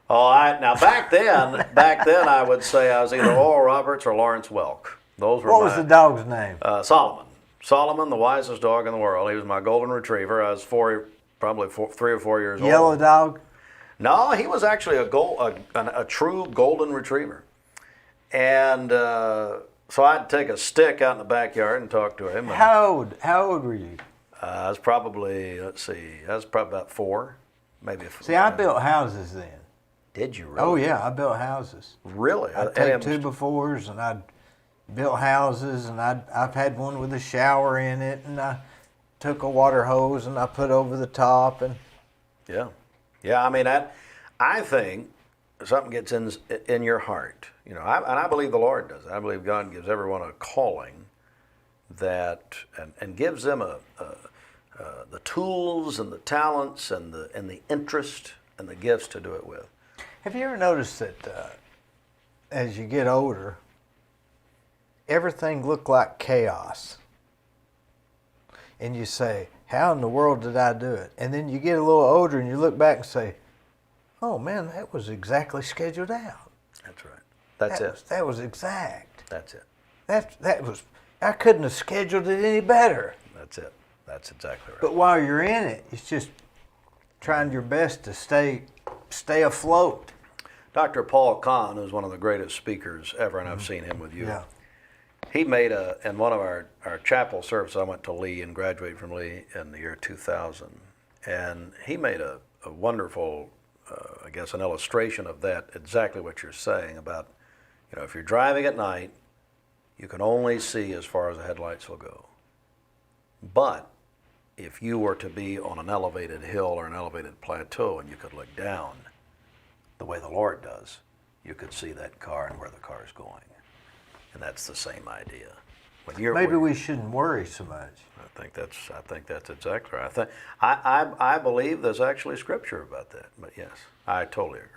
Now back then I would say I was either Oral Roberts or Lawrence Welk. Those were What was the dog's name? Solomon. Solomon, the wisest dog in the world. He was my golden retriever. I was probably 3 or 4 years old. Yellow dog? No, he was actually a true golden retriever. And so I'd take a stick out in the backyard and talk to him. How old were you? I was probably, about 4, maybe 4. See, I built houses then. Did you really? Oh, yeah, I built houses. Really? I'd take 2x4s, and I'd built houses, and I've had one with a shower in it, and I took a water hose, and I put over the top. And Yeah. I think something gets in your heart. And I believe the Lord does. I believe God gives everyone a calling that, and gives them the tools and the talents and the interest and the gifts to do it with. Have you ever noticed that as you get older, everything looked like chaos. And you say, how in the world did I do it? And then you get a little older and you look back and say, oh man, that was exactly scheduled out. That's right. That's it. That was exact. That's it. That was, I couldn't have scheduled it any better. That's it. That's exactly right. But while you're in it, it's just trying your best to stay afloat. Dr. Paul Kahn, who's one of the greatest speakers ever, and I've seen him with you. Yeah. He made in one of our chapel services, I went to Lee and graduated from Lee in the year 2000. And he made a wonderful, I guess, an illustration of that, exactly what you're saying about, if you're driving at night, you can only see as far as the headlights will go. But if you were to be on an elevated hill or an elevated plateau and you could look down the way the Lord does, you could see that car and where the car is going. And that's the same idea. Maybe we shouldn't worry so much. I think that's exactly right. I believe there's actually scripture about that. But yes, I totally agree.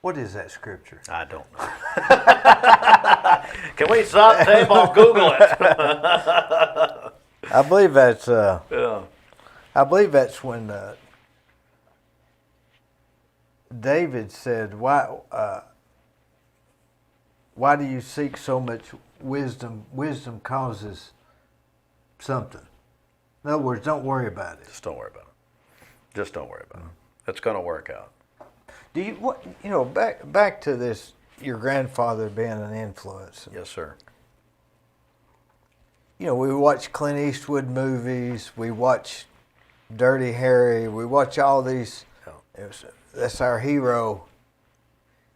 What is that scripture? I don't know. Can we stop tape? I'll Google it. I believe that's. Yeah. I believe that's when David said, why do you seek so much wisdom? Wisdom causes something. In other words, don't worry about it. Just don't worry about it. Just don't worry about it. It's going to work out. Do you back to this? Your grandfather being an influence. Yes, sir. We watch Clint Eastwood movies. We watch Dirty Harry. We watch all these. Yeah. That's our hero.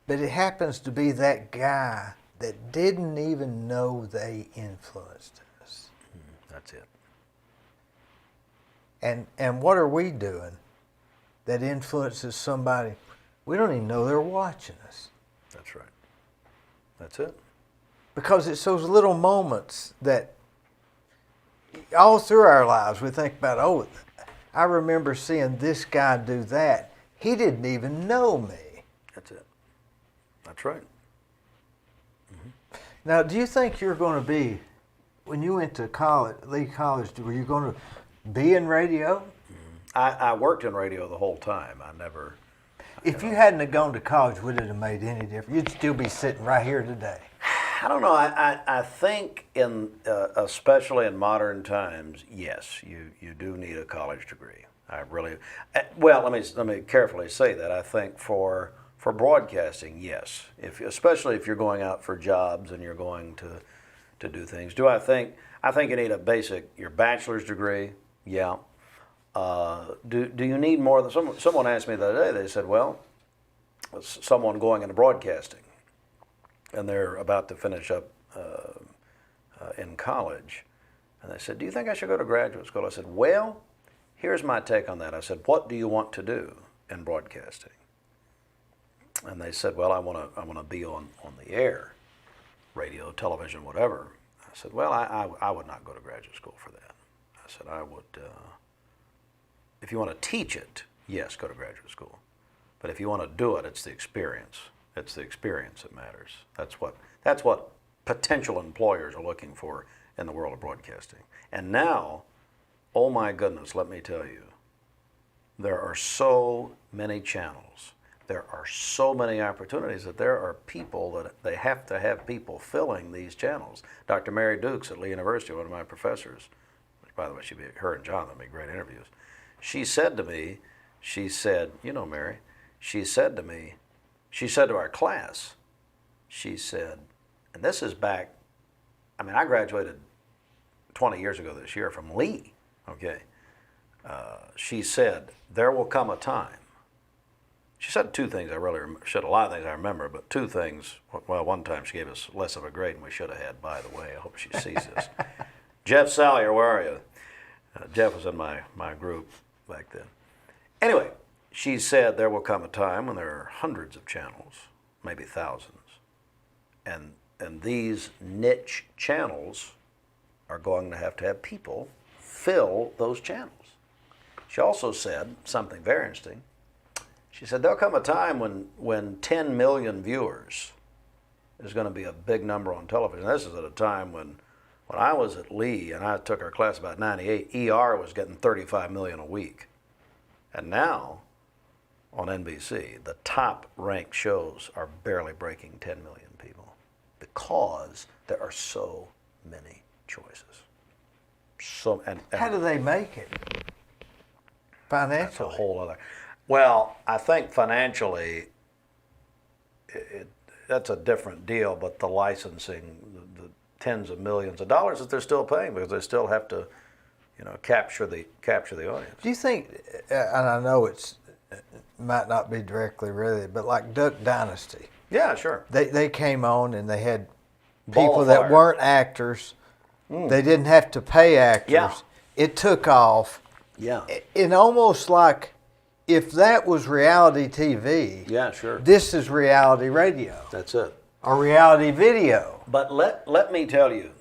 But it happens to be that guy that didn't even know they influenced us. That's it. And what are we doing that influences somebody? We don't even know they're watching us. That's right. That's it. Because it's those little moments that all through our lives we think about, oh, I remember seeing this guy do that. He didn't even know me. That's it. That's right. Mm-hmm. Now, do you think you're going to be, when you went to college, Lee College, were you going to be in radio? Mm-hmm. I worked in radio the whole time. I never... If you hadn't have gone to college, would it have made any difference? You'd still be sitting right here today. I don't know. I think especially in modern times, yes, you do need a college degree. I really, well, let me carefully say that. I think for broadcasting, yes. Especially if you're going out for jobs and you're going to do things. I think you need your bachelor's degree. Yeah. Do you need more than someone asked me the other day? They said, well, someone going into broadcasting, and they're about to finish up in college, and they said, do you think I should go to graduate school? I said, well, here's my take on that. I said, what do you want to do in broadcasting? And they said, well, I want to be on the air, radio, television, whatever. I said, well, I would not go to graduate school for that. I said, I would. If you want to teach it, yes, go to graduate school. But if you want to do it, it's the experience. It's the experience that matters. That's what potential employers are looking for in the world of broadcasting. And now, oh my goodness, let me tell you, there are so many channels. There are so many opportunities that there are people that they have to have people filling these channels. Dr. Mary Dukes at Lee University, one of my professors, which by the way, her and John would make great interviews. She said to me, Mary, she said to our class, she said, and this is back, I graduated 20 years ago this year from Lee, okay? She said, there will come a time. She said two things she said a lot of things I remember, but two things, well, one time she gave us less of a grade than we should have had, by the way. I hope she sees this. Jeff Salyer, where are you? Jeff was in my group back then. Anyway, she said there will come a time when there are hundreds of channels, maybe thousands, and these niche channels are going to have people fill those channels. She also said something very interesting. She said there'll come a time when 10 million viewers is going to be a big number on television. This is at a time when I was at Lee and I took our class about 98, ER was getting 35 million a week. And now on NBC, the top ranked shows are barely breaking 10 million people because there are so many choices. And how do they make it financially? That's a whole other. Well, I think financially, that's a different deal. But the licensing, the tens of millions of dollars that they're still paying because they still have to, capture the audience. Do you think? And I know it might not be directly related, but like Duck Dynasty. Yeah, sure. They came on and they had Ball people of that fire. weren't actors. They didn't have to pay actors. Yeah. It took off. Yeah. And almost like if that was reality TV, Yeah, sure. this is reality radio That's it. or reality video. But let me tell you,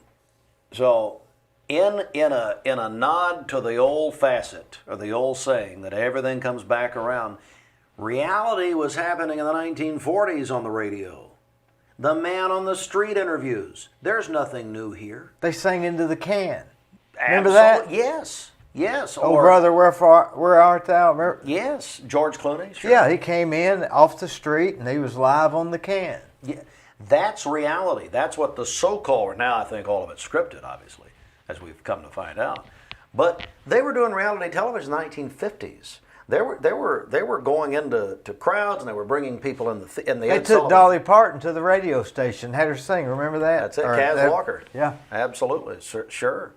so in a nod to the old facet or the old saying that everything comes back around, reality was happening in the 1940s on the radio. The man on the street interviews. There's nothing new here. They sang into the can. Remember that? Yes. Yes. Oh, brother, where art thou? Remember? Yes. George Clooney. Sure. Yeah, he came in off the street and he was live on the can. Yeah. That's reality. That's what the so-called, now I think all of it's scripted, obviously, as we've come to find out. But they were doing reality television in the 1950s. They were going into crowds and they were bringing people in the They took Dolly Parton to the radio station, had her sing. Remember that? That's it, Kaz Walker. Yeah, absolutely, sure.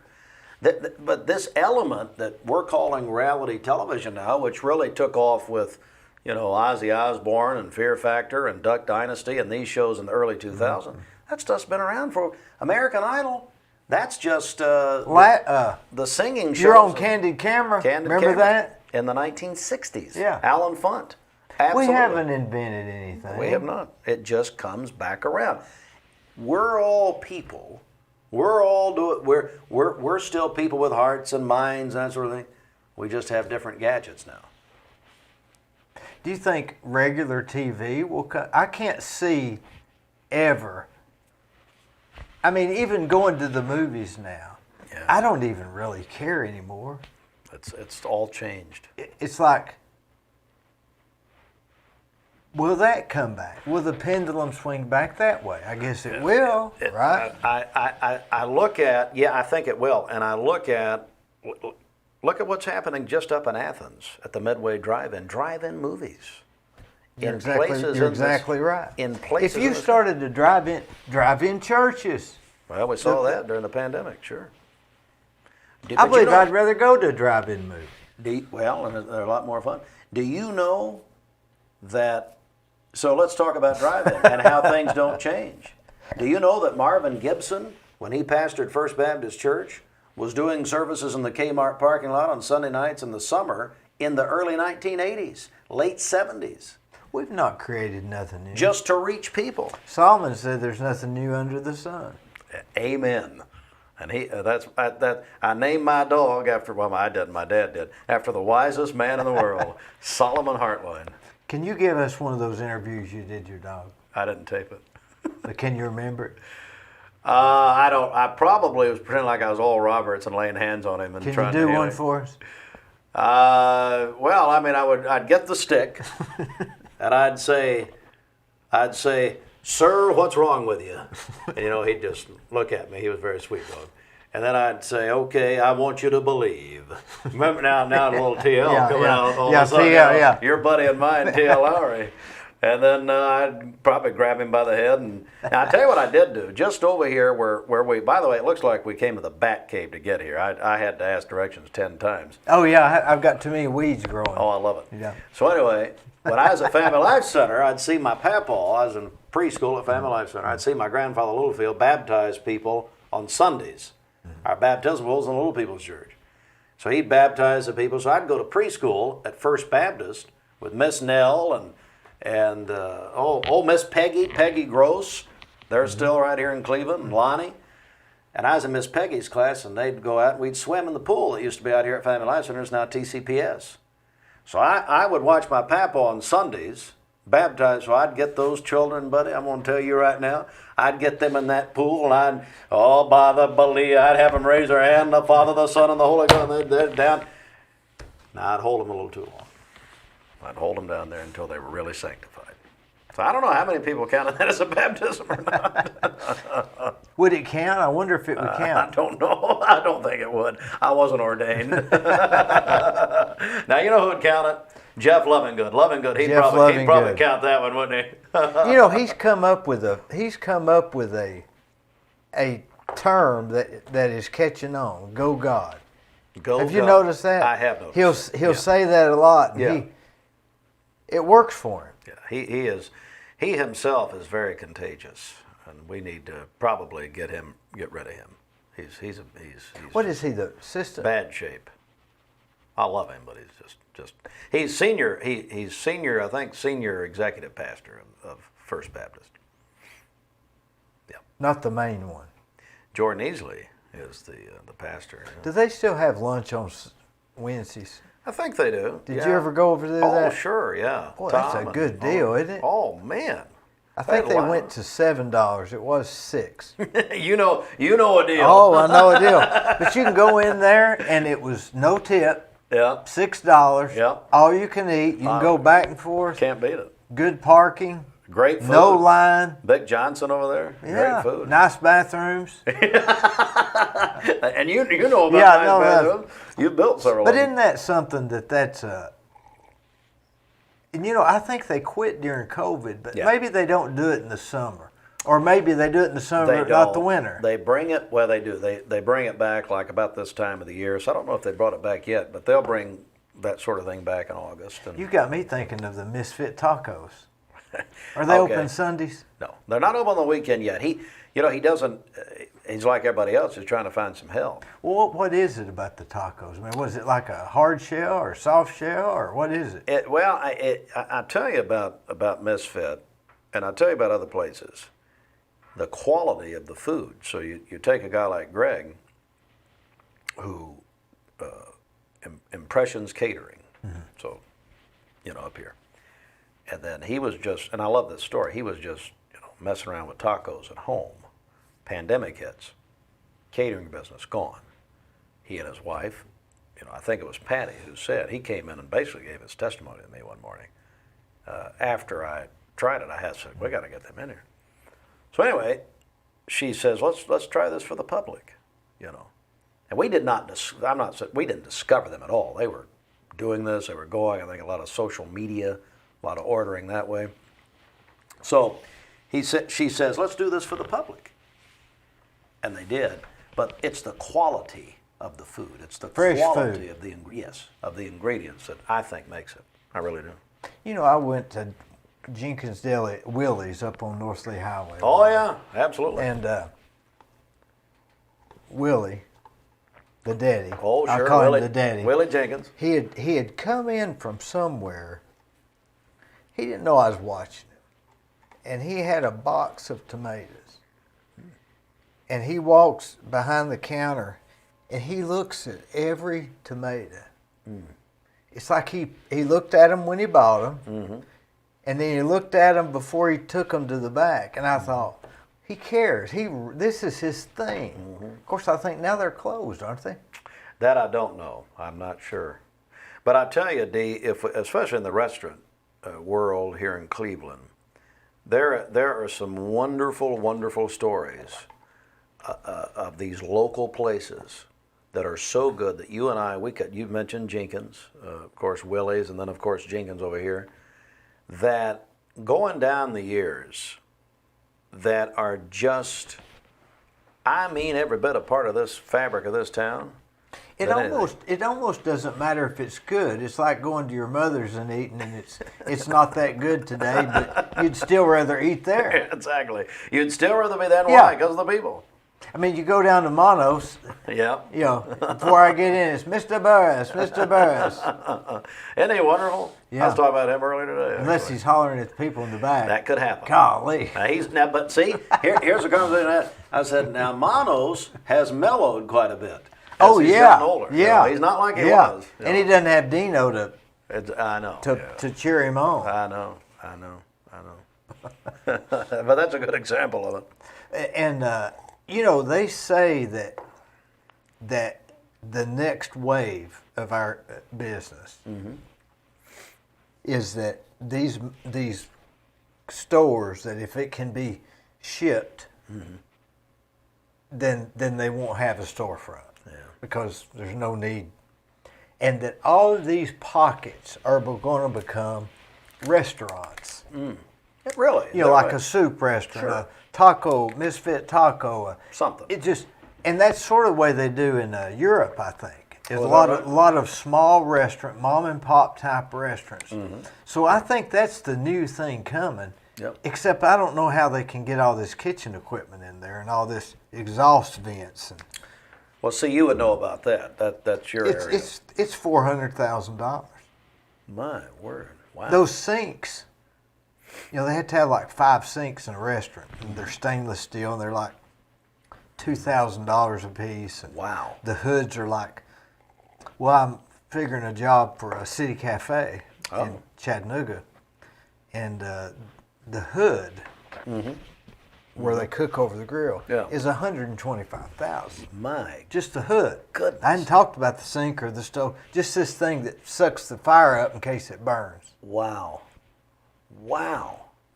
But this element that we're calling reality television now, which really took off with, Ozzy Osbourne and Fear Factor and Duck Dynasty and these shows in the early 2000s, that stuff's been around for American Idol. That's just the singing shows. You're on Candid Camera. Remember that? In the 1960s. Yeah. Alan Funt. Absolutely. We haven't invented anything. We have not. It just comes back around. We're all people. We're still people with hearts and minds and that sort of thing. We just have different gadgets now. Do you think regular TV will cut? I can't see ever. I mean, even going to the movies now, Yeah. I don't even really care anymore. It's all changed. It's like, will that come back? Will the pendulum swing back that way? I guess it will, right? I look at, I think it will, and I look at what's happening just up in Athens at the Midway Drive-in movies. You're exactly right. In places, if you started to drive-in churches, well, we saw that during the pandemic, sure. I believe I'd rather go to a drive-in movie. And they're a lot more fun. Do you know that? So let's talk about drive-in and how things don't change. Do you know that Marvin Gibson, when he pastored First Baptist Church, was doing services in the Kmart parking lot on Sunday nights in the summer in the early 1980s, late 70s? We've not created nothing new. Just to reach people. Solomon said there's nothing new under the sun. Amen. And I named my dog after, I didn't, my dad did, after the wisest man in the world, Solomon Hartline. Can you give us one of those interviews you did your dog? I didn't tape it. But can you remember it? I don't. I probably was pretending like I was Oral Roberts and laying hands on him and Can trying you to do heal one him. for us? I'd get the stick and I'd say, "Sir, what's wrong with you?" And he'd just look at me. He was a very sweet dog. And then I'd say, "Okay, I want you to believe." Remember now a little TL coming out all of a sudden. TL, Your buddy of mine, TL Lowry. And then I'd probably grab him by the head. And I'll tell you what I did do. Just over here where we, by the way, it looks like we came to the Bat Cave to get here. I had to ask directions 10 times. Oh, yeah, I've got too many weeds growing. Oh, I love it. Yeah. So anyway, when I was at Family Life Center, I'd see my papaw. I was in preschool at Family Life Center. I'd see my grandfather Littlefield baptize people on Sundays. Our baptism was in Little People's Church. So he'd baptize the people. So I'd go to preschool at First Baptist with Miss Nell and Miss Peggy Gross. They're still right here in Cleveland, and Lonnie. And I was in Miss Peggy's class, and they'd go out and we'd swim in the pool that used to be out here at Family Life Center. It's now TCPS. So I would watch my papa on Sundays baptized. So I'd get those children, buddy. I'm going to tell you right now. I'd get them in that pool, and I'd have them raise their hand, the Father, the Son, and the Holy Ghost, and they're down. Now I'd hold them a little too long. I'd hold them down there until they were really sanctified. So I don't know how many people counted that as a baptism or not. Would it count? I wonder if it would count. I don't know. I don't think it would. I wasn't ordained. Now you know who would count it? Jeff Lovingood. He'd probably count that one, wouldn't he? He's come up with a term that is catching on. Go God. Have you noticed that? I have noticed. He'll say that a lot. And it works for him. Yeah, he himself is very contagious, and we need to probably get rid of him. He's What is he, the assistant? Bad shape. I love him, but he's senior. He's senior. I think senior executive pastor of First Baptist. Yeah. Not the main one. Jordan Easley is the pastor. Do they still have lunch on Wednesdays? I think they do. Did you ever go over there? Oh, sure, yeah. Boy, that's a good deal, isn't it? Oh man. I think they went to $7. It was $6. you know a deal. Oh, I know a deal. But you can go in there, and it was no tip. Yeah. $6. Yeah. All you can eat. You can go back and forth. Can't beat it. Good parking. Great food. No line. Vic Johnson over there. Yeah. Great food. Nice bathrooms. And you know about nice bathrooms. You built several. But isn't that something that's and I think they quit during COVID, but maybe they don't do it in the summer. Or maybe they do it in the summer, not the winter. They bring it, well, they do. They bring it back like about this time of the year. So I don't know if they brought it back yet, but they'll bring that sort of thing back in August. And you got me thinking of the Misfit Tacos. Are they open Sundays? No, they're not open on the weekend yet. He doesn't. He's like everybody else. He's trying to find some help. Well, what is it about the tacos? I mean, was it like a hard shell or soft shell, or what is it? I tell you about Misfit, and I tell you about other places. The quality of the food. So you take a guy like Greg, who Impressions Catering. Mm-hmm. So, up here. And then he was and I love this story, he was just, messing around with tacos at home. Pandemic hits. Catering business gone. He and his wife, I think it was Patty who said, he came in and basically gave his testimony to me one morning. After I tried it, I said, we got to get them in here. So anyway, she says, let's try this for the public, And we did we didn't discover them at all. They were doing this, they were going, I think a lot of social media, a lot of ordering that way. So she says, let's do this for the public. And they did. But it's the quality of the food. It's the fresh quality food. of the ingredients that I think makes it. I really do. I went to Jenkins Deli, Willie's up on North Lee Highway. Oh yeah, absolutely. And Willie, the daddy. Oh sure, I call him the daddy. Willie Jenkins. He had come in from somewhere. He didn't know I was watching him, and he had a box of tomatoes. And he walks behind the counter, and he looks at every tomato. Mm. It's like he looked at them when he bought them, mm-hmm. and then he looked at them before he took them to the back. And I thought, he cares. This is his thing. Mm-hmm. Of course, I think now they're closed, aren't they? That I don't know. I'm not sure. But I tell you, Dee, especially in the restaurant world here in Cleveland, there are some wonderful, wonderful stories of these local places that are so good that you and I, you've mentioned Jenkins, of course Willie's, and then of course Jenkins over here, that going down the years that are just, every bit a part of this fabric of this town. It almost doesn't matter if it's good. It's like going to your mother's and eating, and it's not that good today, but you'd still rather eat there. Exactly. You'd still rather be that way because of the people. I mean, you go down to Mono's. Yeah. Before I get in, it's Mr. Burris, Mr. Burris. Isn't he wonderful? Yeah. I was talking about him earlier today. Unless he's hollering at the people in the back. That could happen. Golly. But see, here's the conversation. I said, now Mono's has mellowed quite a bit. He's gotten older. Yeah. He's not like he was. And he doesn't have Dino I know. to cheer him on. I know. I know. But that's a good example of it. And they say that the next wave of our business is that these stores, that if it can be shipped, then they won't have a storefront because there's no need, and that all of these pockets are going to become restaurants. Really? Like a soup restaurant, a taco, misfit taco, something. It just, and that's sort of the way they do in Europe, I think. Is Oh, a is lot that of right? lot of small restaurant, mom and pop type restaurants. So I think that's the new thing coming. Yep. Except I don't know how they can get all this kitchen equipment in there and all this exhaust vents and Well, see, you would know about that. That's your area. it's $400,000. My word! Wow. Those sinks, they had to have like 5 sinks in a restaurant, and they're stainless steel, and they're like $2,000 a piece. And Wow. the hoods are like, well, I'm figuring a job for a city cafe in Chattanooga, and the hood where they cook over the grill is $125,000. My Just the hood. goodness. I hadn't talked about the sink or the stove. Just this thing that sucks the fire up in case it burns. Wow.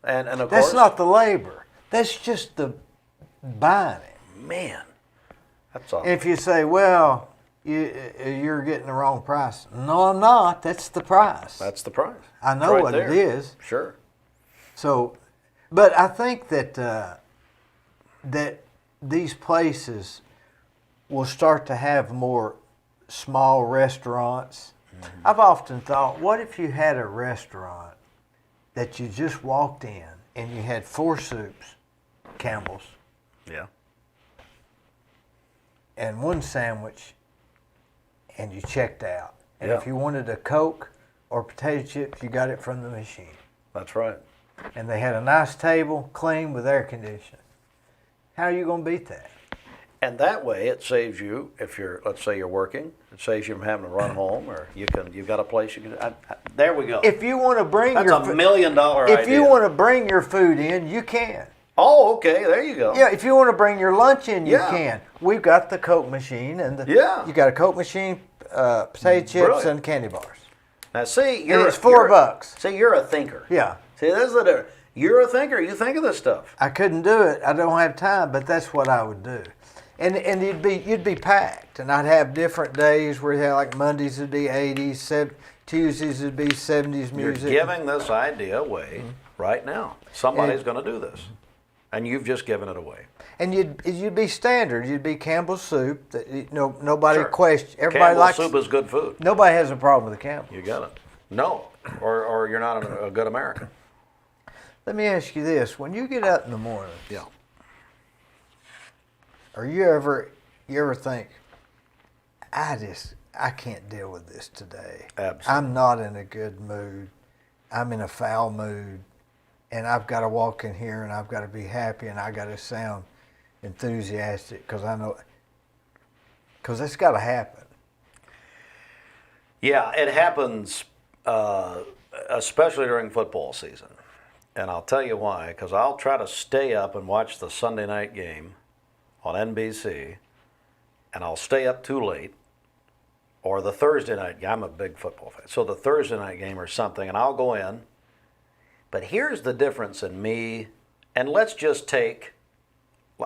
And of That's course, not the labor. That's just the buying it. man. That's all. If you say, well, you're getting the wrong price. No, I'm not. That's the price. That's the price. I know Right what there. it is. Sure. So, but I think that that these places will start to have more small restaurants. I've often thought, what if you had a restaurant that you just walked in and you had 4 soups, Campbell's, Yeah. and 1 sandwich, and you checked out. And Yeah. if you wanted a Coke or potato chips, you got it from the machine. That's right. And they had a nice table, clean with air conditioning. How are you going to beat that? And that way, it saves you, if you're, let's say you're working, it saves you from having to run home, or you've got a place you can. There we go. If you want to bring That's your $1 million idea. if you want to bring your food in, you can. Oh, okay. There you go. Yeah, if you want to bring your lunch in, you Yeah. can. We've got the Coke machine and Yeah. you got a Coke machine, potato chips, Brilliant. and candy bars. Now, see, And it's $4. See, you're a thinker. Yeah, See, this is the difference. You're a thinker. You think of this stuff. I couldn't do it. I don't have time, but that's what I would do. And you'd be packed, and I'd have different days where you had like Mondays would be 80s, Tuesdays would be 70s music. You're giving this idea away right now. Somebody's going to do this, and you've just given it away. And you'd be standard. You'd be Campbell's soup. That nobody Sure. questions. Everybody Campbell's likes. soup is good food. Nobody has a problem with the Campbell. You got it. No, or you're not a good American. Let me ask you this: when you get up in the morning, Yeah. or you ever think, I can't deal with this today. Absolutely. I'm not in a good mood. I'm in a foul mood, and I've got to walk in here and I've got to be happy and I got to sound enthusiastic because I know, because that's got to happen. Yeah, it happens, especially during football season. And I'll tell you why, because I'll try to stay up and watch the Sunday night game on NBC, and I'll stay up too late, or the Thursday night game. I'm a big football fan, so the Thursday night game or something, and I'll go in. But here's the difference in me, and let's just take,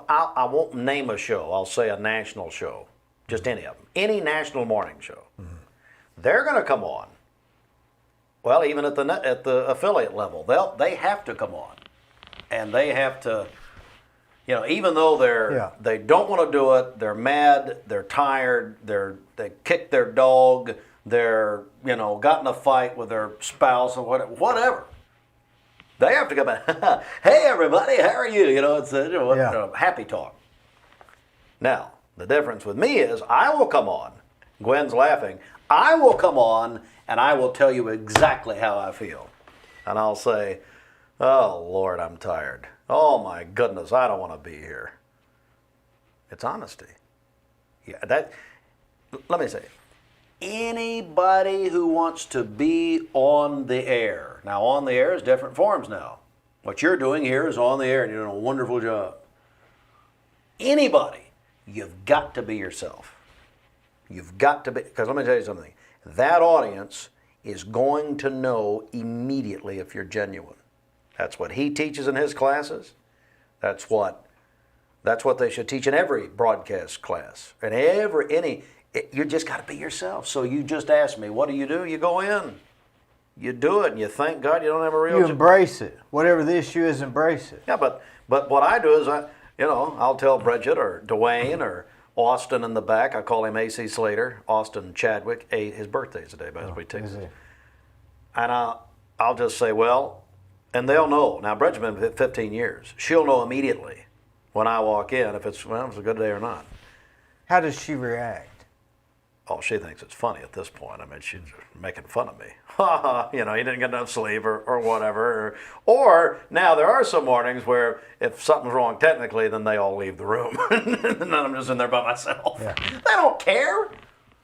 I won't name a show, I'll say a national show, just any of them, any national morning show. Mm-hmm. They're going to come on. Well, even at the affiliate level, they have to come on, and they have to, even though they don't want to do it, they're mad, they're tired, they kicked their dog, they're got in a fight with their spouse or whatever. They have to come in. Hey everybody, how are you? It's happy talk. Now the difference with me is I will come on. Gwen's laughing. I will come on and I will tell you exactly how I feel. And I'll say, oh, Lord, I'm tired. Oh, my goodness, I don't want to be here. It's honesty. Yeah, let me say, Anybody who wants to be on the air. Now, on the air is different forms now. What you're doing here is on the air, and you're doing a wonderful job. Anybody, you've got to be yourself. You've got to be, because let me tell you something. That audience is going to know immediately if you're genuine. That's what he teaches in his classes. That's what they should teach in every broadcast class. And you just got to be yourself. So you just asked me, what do? You go in. You do it, and you thank God you don't have a real... You embrace it. Whatever the issue is, embrace it. Yeah, but what I do is, I'll tell Bridget or Dwayne or Austin in the back. I call him A.C. Slater. Austin Chadwick. His birthday's today, by the way. And I'll just say, well, and they'll know. Now, Bridget's been 15 years. She'll know immediately when I walk in if it's a good day or not. How does she react? Oh, she thinks it's funny at this point. I mean, she's making fun of me. Ha ha, you didn't get enough sleep or whatever. Or now there are some mornings where if something's wrong technically, then they all leave the room. And then I'm just in there by myself. Yeah. They don't care.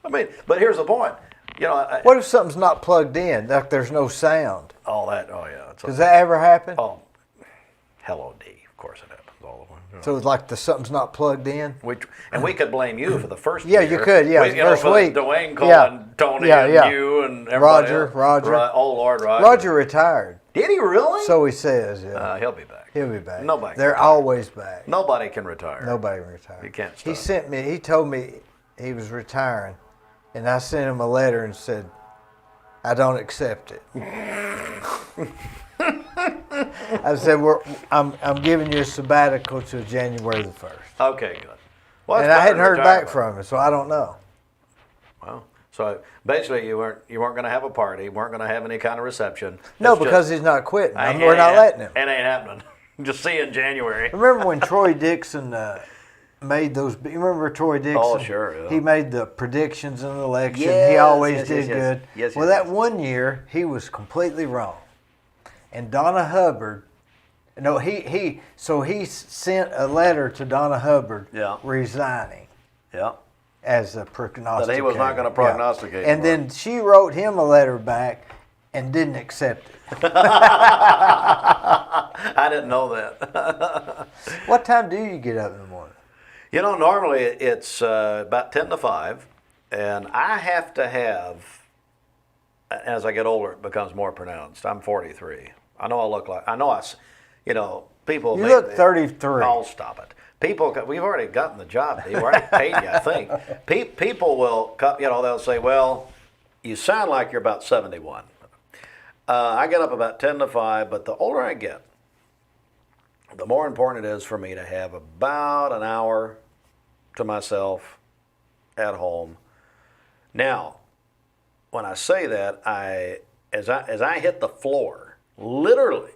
I mean, but here's the point. What if something's not plugged in, like there's no sound? Oh, yeah. Does that ever happen? Oh, hello, D. Of course it happens all the way. So it's like something's not plugged in? And we could blame you for the first year. Yeah, you could, first week. Dwayne calling Tony and you and everybody Roger. Oh, Lord, Roger. Roger retired. Did he really? So he says, yeah. He'll be back. He'll be back. Nobody. They're always back. Nobody can retire. Nobody can retire. You can't stop. He told me he was retiring, and I sent him a letter and said, I don't accept it. I said, I'm giving you a sabbatical till January the 1st. Okay, good. Well, and I hadn't heard back from him, so I don't know. Well, so basically you weren't going to have a party, weren't going to have any kind of reception. No, because he's not quitting. We're not letting him. It ain't happening. Just see you in January. Remember when Troy Dixon made those? You remember Troy Dixon? Oh, sure. Yeah. He made the predictions in the election. Yes, he always did good. Yes, well, that one year he was completely wrong, and Donna Hubbard. No, he sent a letter to Donna Hubbard resigning. Yeah. As a prognosticator. That he was not going to prognosticate. Yeah. And then she wrote him a letter back and didn't accept it. I didn't know that. What time do you get up in the morning? Normally it's about 10 to 5, and I have to have, as I get older, it becomes more pronounced. I'm 43. I know people... You look 33. Oh, stop it. People, we've already gotten the job. They've already paid you, I think. People will, they'll say, well, you sound like you're about 71. I get up about 10 to 5, but the older I get, the more important it is for me to have about an hour to myself at home. Now, when I say that, as I hit the floor, literally,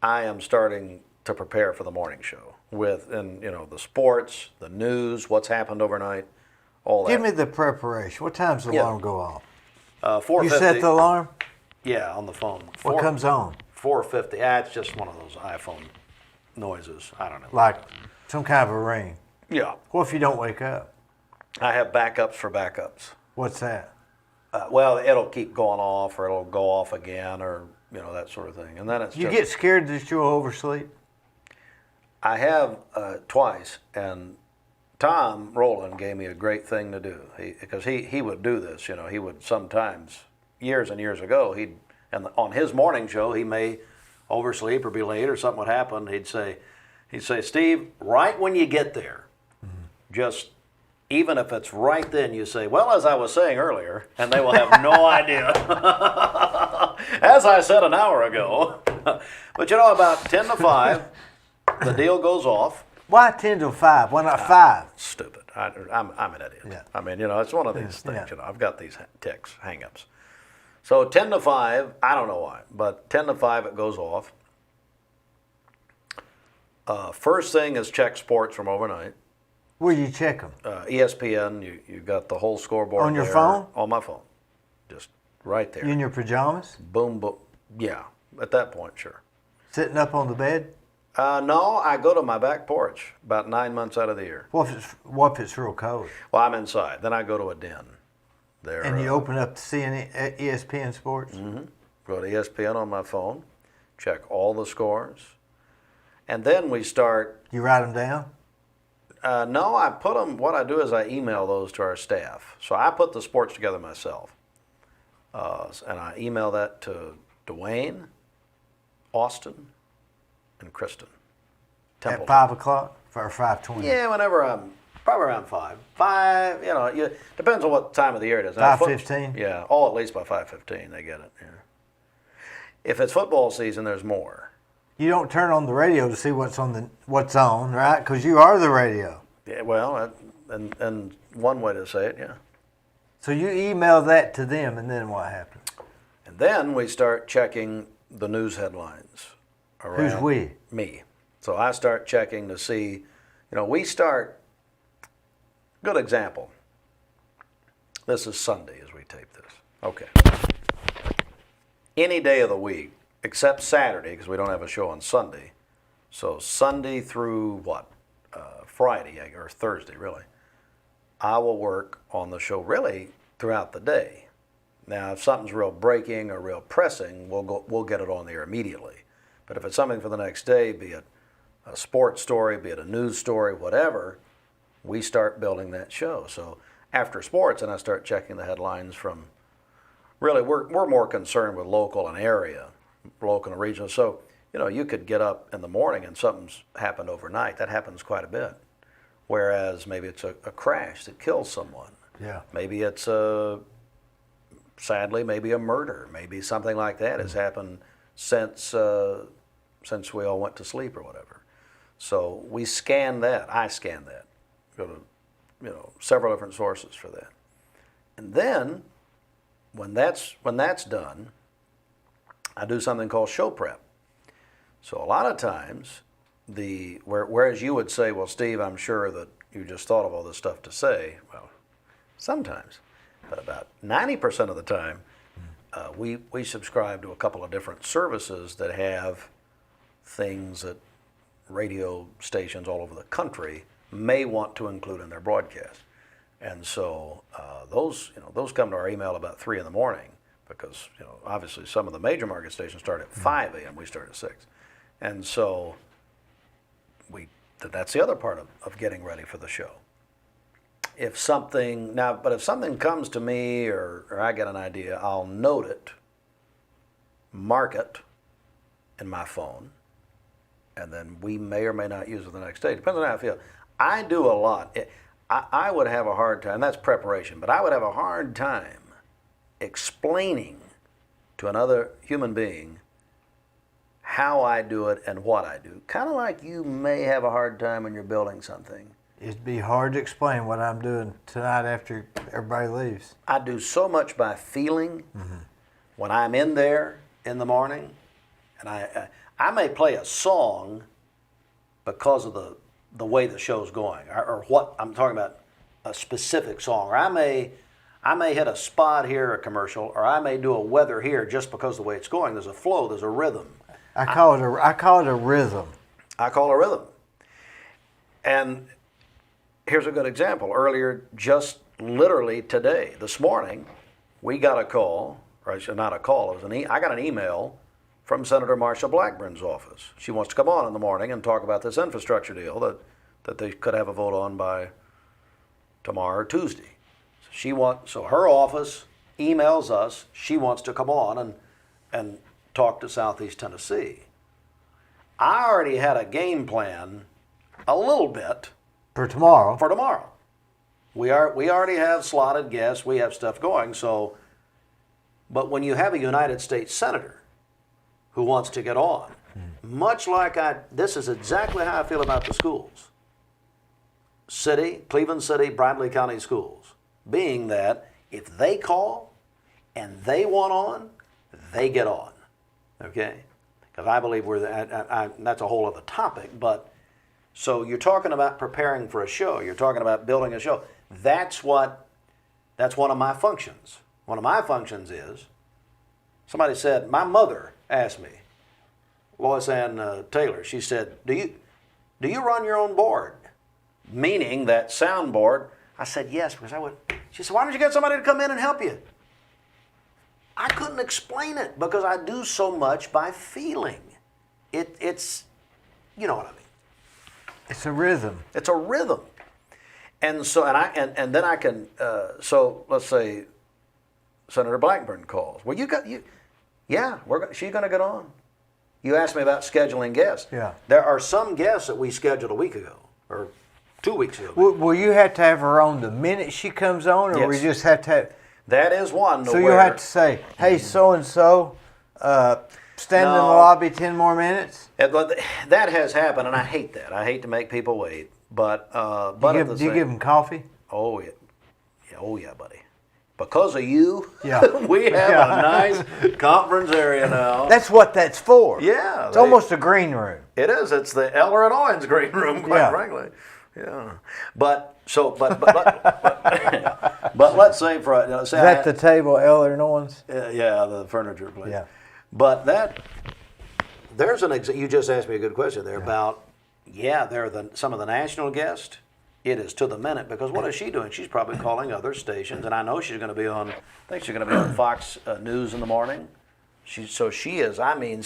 I am starting to prepare for the morning show the sports, the news, what's happened overnight, all that. Give me the preparation. What time's the alarm go off? 4:50. You set the alarm? Yeah, on the phone. What comes on? 4:50. It's just one of those iPhone noises. I don't know. Like some kind of a ring. Yeah. What if you don't wake up? I have backups for backups. What's that? Well, it'll keep going off, or it'll go off again, or that sort of thing. And then it's you get scared that you'll oversleep? I have twice, and Tom Rowland gave me a great thing to do because he would do this. He would sometimes, years and years ago, and on his morning show he may oversleep or be late or something would happen. He'd say, Steve, right when you get there, just even if it's right then, you say, well, as I was saying earlier, and they will have no idea. As I said an hour ago. But about 10 to 5, the deal goes off. Why 10 to 5? Why not 5? Stupid. I'm an idiot. Yeah. I mean, it's one of these things, I've got these tics, hang-ups. So 10 to 5, I don't know why, but 10 to 5 it goes off. First thing is check sports from overnight. Where you check them? ESPN, you got the whole scoreboard on your there. phone? On my phone. Just right there. You in your pajamas? Boom, boom. Yeah, at that point, sure. Sitting up on the bed? No, I go to my back porch about 9 months out of the year. What if it's real cold? Well, I'm inside. Then I go to a den. And you open up CNN, ESPN Sports? Go to ESPN on my phone, check all the scores, and then we start. You write them down? No, I put them. What I do is I email those to our staff. So I put the sports together myself, and I email that to Dwayne, Austin, and Kristen. At 5 o'clock or 5:20? Yeah, whenever I'm probably around 5. 5, depends on what time of the year it is. 5:15? Yeah, all at least by 5:15 they get it. Yeah. If it's football season, there's more. You don't turn on the radio to see what's on, right? Because you are the radio. Yeah, well, and one way to say it, yeah. So you email that to them, and then what happens? And then we start checking the news headlines. Who's we? Me. So I start checking to see, good example. This is Sunday as we tape this. Okay. Any day of the week, except Saturday, because we don't have a show on Sunday. So Sunday through Friday or Thursday, really. I will work on the show really throughout the day. Now, if something's real breaking or real pressing, we'll get it on the air immediately. But if it's something for the next day, be it a sports story, be it a news story, whatever, we start building that show. So after sports, and I start checking the headlines from. Really, we're more concerned with local and area, local and regional. So, you could get up in the morning and something's happened overnight. That happens quite a bit. Whereas maybe it's a crash that kills someone. Yeah. Maybe it's sadly, maybe a murder. Maybe something like that has happened since we all went to sleep or whatever. So we scan that. I scan that. Go to, several different sources for that. And then, when that's done, I do something called show prep. So a lot of times, whereas you would say, well, Steve, I'm sure that you just thought of all this stuff to say. Well, sometimes, but about 90% of the time, we subscribe to a couple of different services that have things that radio stations all over the country may want to include in their broadcast. And so those come to our email about 3 in the morning because, obviously some of the major market stations start at 5 a.m. We start at 6. And so that's the other part of getting ready for the show. If something comes to me or I get an idea, I'll note it, mark it in my phone, and then we may or may not use it the next day. Depends on how I feel. I do a lot. I would have a hard time, that's preparation, but I would have a hard time explaining to another human being how I do it and what I do. Kind of like you may have a hard time when you're building something. It'd be hard to explain what I'm doing tonight after everybody leaves. I do so much by feeling when I'm in there in the morning, and I may play a song because of the way the show's going, or what I'm talking about, a specific song, or I may hit a spot here, a commercial, or I may do a weather here just because of the way it's going. There's a flow, there's a rhythm. I call it a rhythm. I call it a rhythm. And here's a good example. Earlier, just literally today, this morning, we got a call, or not a call, it was I got an email from Senator Marsha Blackburn's office. She wants to come on in the morning and talk about this infrastructure deal that they could have a vote on by tomorrow or Tuesday. So her office emails us. She wants to come on and talk to Southeast Tennessee. I already had a game plan, a little bit, for tomorrow. We already have slotted guests. We have stuff going. So, but when you have a United States senator who wants to get on, much like this is exactly how I feel about the schools. Cleveland City, Bradley County schools, being that if they call and they want on, they get on, okay? Because I believe that's a whole other topic, but so you're talking about preparing for a show, you're talking about building a show. That's one of my functions. One of my functions is, somebody said, my mother asked me, Lois Ann Taylor, she said, do you run your own board? Meaning that soundboard. I said yes, because She said, why don't you get somebody to come in and help you? I couldn't explain it because I do so much by feeling. It's, you know what I mean. It's a rhythm. It's a rhythm. And so, and then I can, so let's say Senator Blackburn calls. Well, yeah, she's going to get on. You asked me about scheduling guests. Yeah. There are some guests that we scheduled a week ago or 2 weeks ago. Will you have to have her on the minute she comes on, or Yes. we just have to have... That is one. So you have to say, hey, so-and-so, stand in the lobby 10 more minutes? That has happened, and I hate that. I hate to make people wait. But Do you give them coffee? Oh, yeah. Oh, yeah, buddy. Because of you, Yeah. we have a nice conference area now. That's what that's for. Yeah. It's almost a green room. It is. It's the Eller and Owens green room, quite frankly. Yeah. But let's say Is that the table, Eller and Owens? yeah, the furniture place. Yeah. But there's you just asked me a good question there about, there are some of the national guests. It is to the minute, because what is she doing? She's probably calling other stations, and I know she's going to be on, I think she's going to be on Fox News in the morning. She is,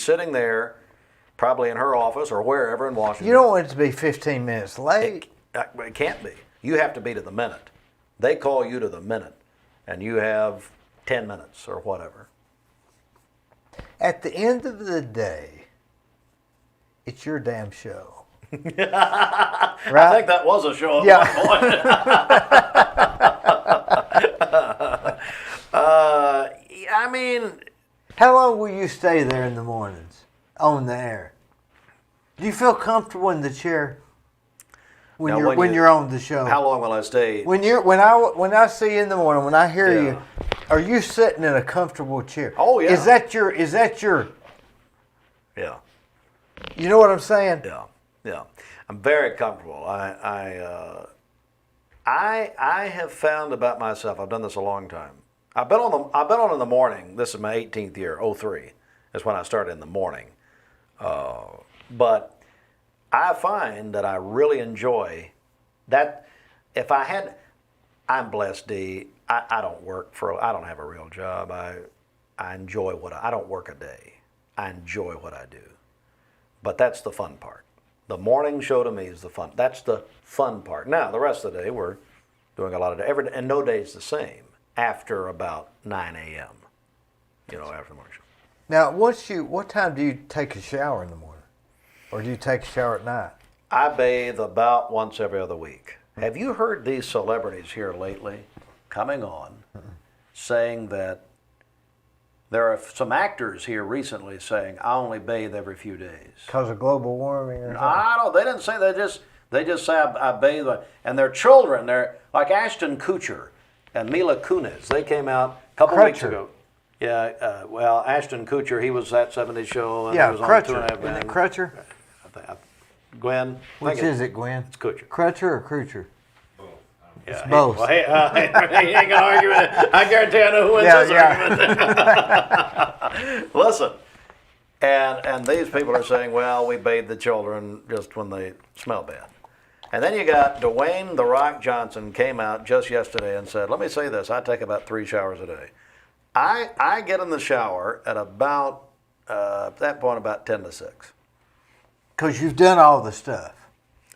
sitting there, probably in her office or wherever in Washington. You don't want it to be 15 minutes late. It can't be. You have to be to the minute. They call you to the minute, and you have 10 minutes or whatever. At the end of the day, it's your damn show. Right? I think that was a show at one point. How long will you stay there in the mornings on the air? Do you feel comfortable in the chair when you're on the show? How long will I stay? When I see you in the morning, when I hear you, are you sitting in a comfortable chair? Oh yeah. Is that your? Yeah. You know what I'm saying? Yeah. I'm very comfortable. I have found about myself. I've done this a long time. I've been on in the morning. This is my 18th year. 03 is when I started in the morning. But I find that I really enjoy that. I'm blessed, Dee. I don't work I don't have a real job. I enjoy I don't work a day. I enjoy what I do. But that's the fun part. The morning show to me is the fun. That's the fun part. Now, the rest of the day, we're doing a lot of every day, and no day's the same after about 9 a.m., after the morning show. Now, what time do you take a shower in the morning? Or do you take a shower at night? I bathe about once every other week. Have you heard these celebrities here lately coming on saying that there are some actors here recently saying, I only bathe every few days. Because of global warming or something? I don't. They didn't say. They just say I bathe. And their children, they're like Ashton Kutcher and Mila Kunis. They came out a couple weeks ago. Yeah. Well, Ashton Kutcher, he was at 70 Show. And he was on Crutcher. 2.5 Men. Isn't it Crutcher? Gwen. Which is it, Gwen? It's Kutcher. Crutcher or Crutcher? Yeah, It's both. He ain't gonna argue with it. I guarantee I know who wins this argument. Listen, and these people are saying, well, we bathe the children just when they smell bad. And then you got Dwayne "The Rock" Johnson came out just yesterday and said, let me say this, I take about 3 showers a day. I get in the shower at about, at that point, about 10 to 6. Because you've done all the stuff.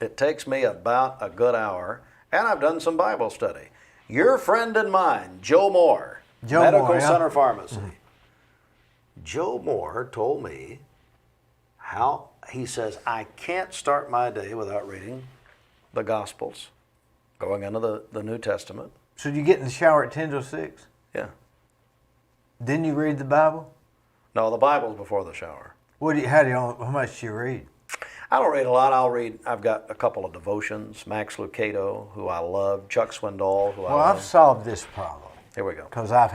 It takes me about a good hour. And I've done some Bible study. Your friend and mine, Joe Moore, Medical Center Pharmacy. Mm-hmm. Joe Moore told me how, he says, I can't start my day without reading the Gospels, going into the New Testament. So you get in the shower at 10 till 6? Yeah. Then you read the Bible? No, the Bible's before the shower. How much do you read? I don't read a lot. I've got a couple of devotions. Max Lucado, who I love. Chuck Swindoll, who I love. Well, I've solved this problem. Here we go. Because I've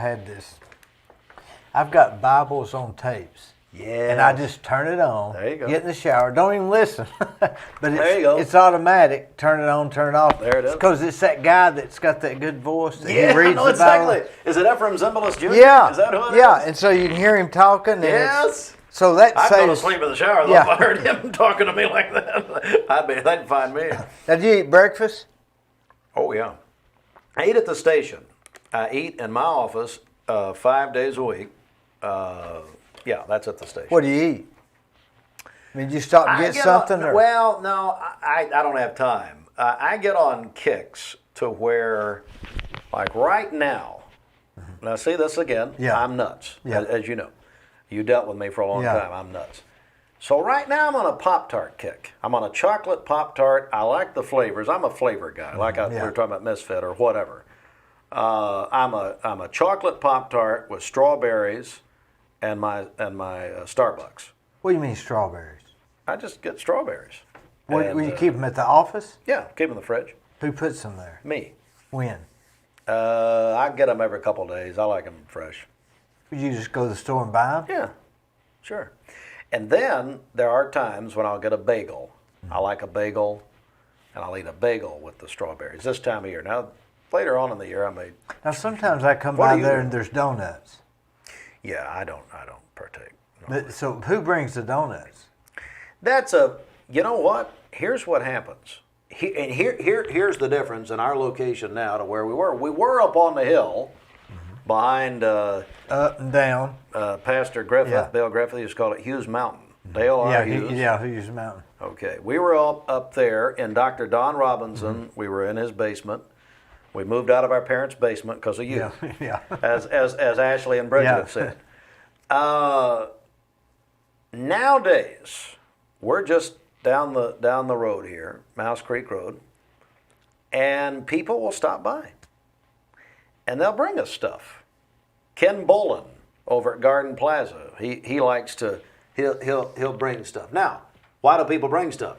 got Bibles on tapes. Yeah. And I just turn it on. There you go. Get in the shower. Don't even listen. But there you go. It's automatic. Turn it on, turn it off. There it is. Because it's that guy that's got that good voice that he reads no, the Bible. exactly. Is it Ephraim Zimbalist Jr.? Yeah. Is that who it is? Yeah, and so you can hear him talking. And yes. So that I'd saves... go to sleep in the shower though, if I heard him talking to me like that. They'd find me. Now, do you eat breakfast? Oh, yeah. I eat at the station. I eat in my office 5 days a week. Yeah, that's at the station. What do you eat? I mean, you stop and get something? Or? Well, no, I don't have time. I get on kicks to where, like right now, now see this again, Yeah. I'm nuts, Yeah. as you know. You dealt with me for a long Yeah. time, I'm nuts. So right now I'm on a Pop-Tart kick. I'm on a chocolate Pop-Tart. I like the flavors. I'm a flavor guy, like we were talking about Misfit or whatever. I'm a chocolate Pop-Tart with strawberries and my Starbucks. What do you mean strawberries? I just get strawberries. Will you keep them at the office? Yeah, keep them in the fridge. Who puts them there? Me. When? I get them every couple of days. I like them fresh. You just go to the store and buy them? Yeah, sure. And then there are times when I'll get a bagel. I like a bagel, and I'll eat a bagel with the strawberries this time of year. Now, later on in the year, I may. Now, sometimes I come What by do you there do? and there's donuts. Yeah, I don't partake. No. But, so who brings the donuts? That's you know what? Here's what happens. Here's the difference in our location now to where we were. We were up on the hill behind Up and down. Pastor Griffith, Yeah. Bill Griffith. He used to call it Hughes Mountain. Dale R. Hughes. Hughes Mountain. Okay, we were up there in Dr. Don Robinson. We were in his basement. We moved out of our parents' basement because of you, Yeah. as Ashley and Bridget Yeah. have said. Nowadays, we're just down the road here, Mouse Creek Road, and people will stop by, and they'll bring us stuff. Ken Bolin over at Garden Plaza, he likes to he'll bring stuff. Now, why do people bring stuff?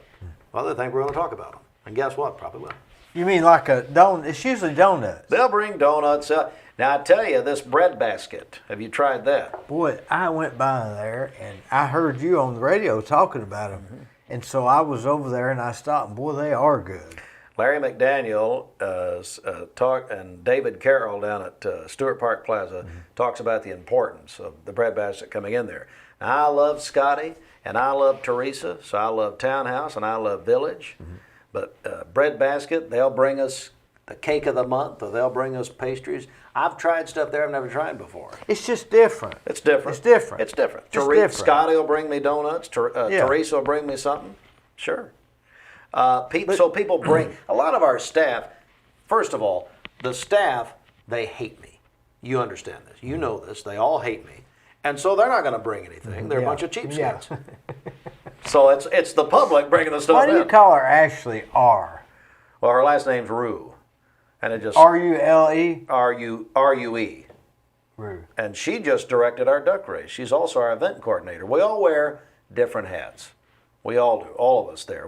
Well, they think we're going to talk about them, and guess what? Probably will. You mean like a donut? It's usually donuts. They'll bring donuts out. Now, I tell you, this bread basket, have you tried that? Boy, I went by there and I heard you on the radio talking about them. And so I was over there and I stopped and boy, they are good. Larry McDaniel and David Carroll down at Stewart Park Plaza talks about the importance of the bread basket coming in there. Now, I love Scotty and I love Teresa, so I love Townhouse and I love Village. But bread basket, they'll bring us the cake of the month or they'll bring us pastries. I've tried stuff there I've never tried before. It's just different. It's different. It's different. It's different. Just different. Scotty will bring me donuts. Yeah. Teresa will bring me something. Sure. So people bring, a lot of our staff, first of all, the staff, they hate me. You understand this. You know this. They all hate me. And so they're not going to bring anything. They're a bunch of cheapskates. So it's the public bringing the stuff Why do you in. call her Ashley R? Well, her last name's Rue. And it just R-U-L-E? R-U-E. Rue. And she just directed our duck race. She's also our event coordinator. We all wear different hats. We all do, all of us there.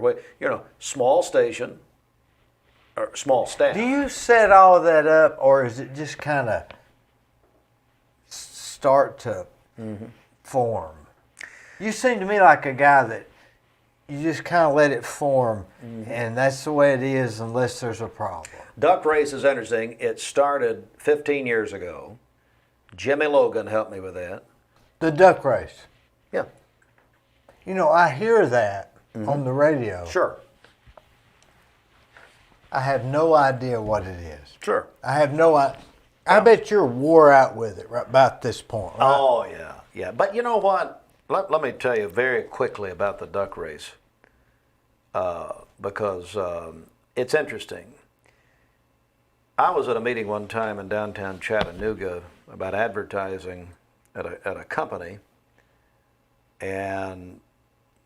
Small station, or small staff. Do you set all of that up or is it just kind of start to form? You seem to me like a guy that you just kind of let it form and that's the way it is unless there's a problem. Duck race is interesting. It started 15 years ago. Jimmy Logan helped me with that. The duck race. Yeah. You know, I hear that on the radio. Sure. I have no idea what it is. Sure. I have no idea. I bet you're wore out with it right about this point, right? Oh, yeah. Yeah. But you know what? Let me tell you very quickly about the duck race because it's interesting. I was at a meeting one time in downtown Chattanooga about advertising at a company, and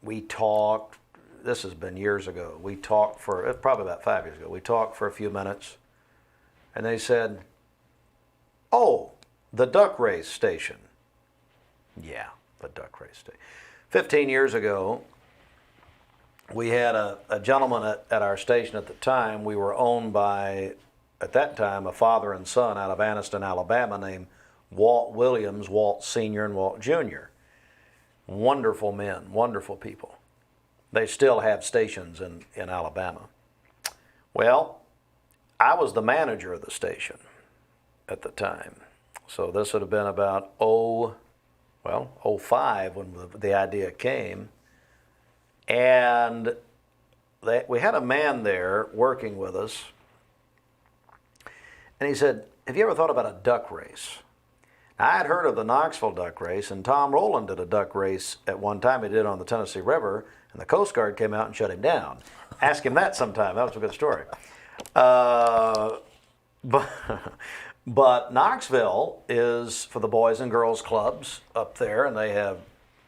we talked. This has been years ago. We talked for probably about 5 years ago. We talked for a few minutes, and they said, "Oh, the duck race station." Yeah, the duck race station. 15 years ago, we had a gentleman at our station at the time. We were owned by, at that time, a father and son out of Anniston, Alabama, named Walt Williams, Walt Sr. and Walt Jr. Wonderful men, wonderful people. They still have stations in Alabama. Well, I was the manager of the station at the time. So this would have been about 05 when the idea came. And we had a man there working with us. And he said, have you ever thought about a duck race? I had heard of the Knoxville duck race, and Tom Rowland did a duck race at one time. He did it on the Tennessee River, and the Coast Guard came out and shut him down. Ask him that sometime. That was a good story. But Knoxville is for the boys and girls clubs up there, and they have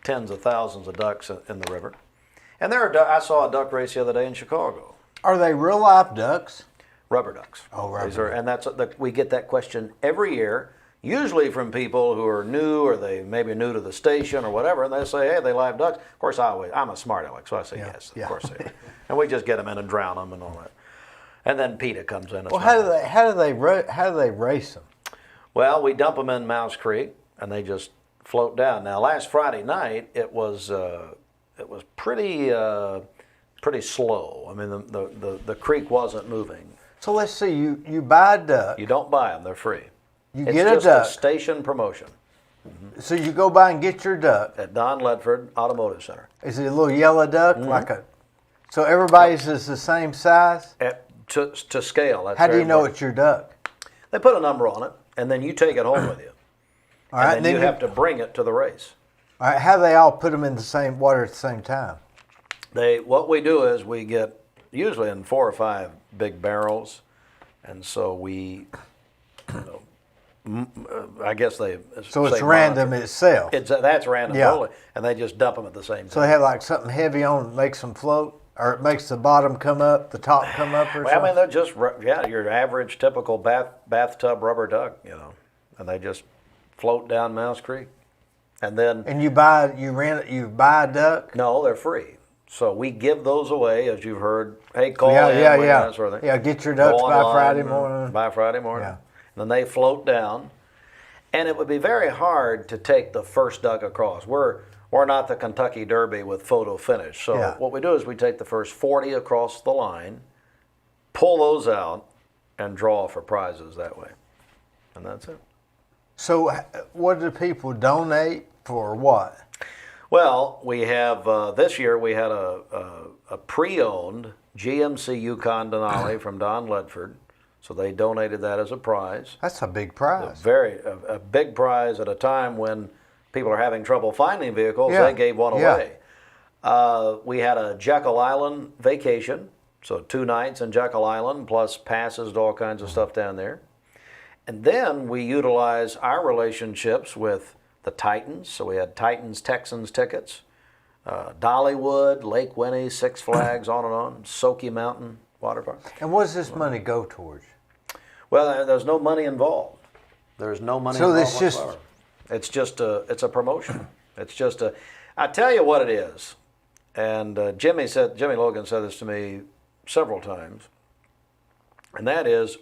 tens of thousands of ducks in the river. And I saw a duck race the other day in Chicago. Are they real live ducks? Rubber ducks. Oh, rubber. And we get that question every year, usually from people who are new or they maybe new to the station or whatever, and they say, hey, they live ducks. Of course, I'm a smart aleck, so I say yes. Of course they are. And we just get them in and drown them and all that. And then PETA comes in. Well, how do they race them? Well, we dump them in Mouse Creek, and they just float down. Now, last Friday night, it was pretty slow. I mean, the creek wasn't moving. So let's see. You buy a duck. You don't buy them; they're free. Get a duck. It's just a station promotion. Mm-hmm. So you go by and get your duck at Don Ledford Automotive Center. Is it a little yellow duck, Mm-hmm. So everybody's is the same size? To scale. That's how do you know it's your duck? They put a number on it, and then you take it home with you. All right, and then you have to bring it to the race. All right, how do they all put them in the same water at the same time? What we do is we get usually in 4 or 5 big barrels, and so we, I guess they. So it's random itself. That's random, totally, and they just dump them at the same time. So they have like something heavy on that makes them float, or it makes the bottom come up, the top come up, or something. I mean, they're just your average, typical bathtub rubber duck, and they just float down Mouse Creek, and then. And you buy a duck? No, they're free. So we give those away, as you've heard. Hey, call in, that sort of thing. Yeah, get your ducks by Friday morning. By Friday morning. Yeah. And then they float down. And it would be very hard to take the first duck across. We're not the Kentucky Derby with photo finish. So what we do is we take the first 40 across the line, pull those out, and draw for prizes that way. And that's it. So what do people donate for what? Well, we have, this year we had a pre-owned GMC Yukon Denali from Don Ledford. So they donated that as a prize. That's a big prize. A big prize at a time when people are having trouble finding vehicles. They gave one away. We had a Jekyll Island vacation, so 2 nights in Jekyll Island, plus passes to all kinds of stuff down there. And then we utilize our relationships with the Titans. So we had Titans Texans tickets, Dollywood, Lake Winnie, Six Flags, on and on, Soaky Mountain Water Park. And what does this money go towards? Well, there's no money involved. There's no money involved whatsoever. It's a promotion. It's just I tell you what it is. And Jimmy Logan said this to me several times. And that is,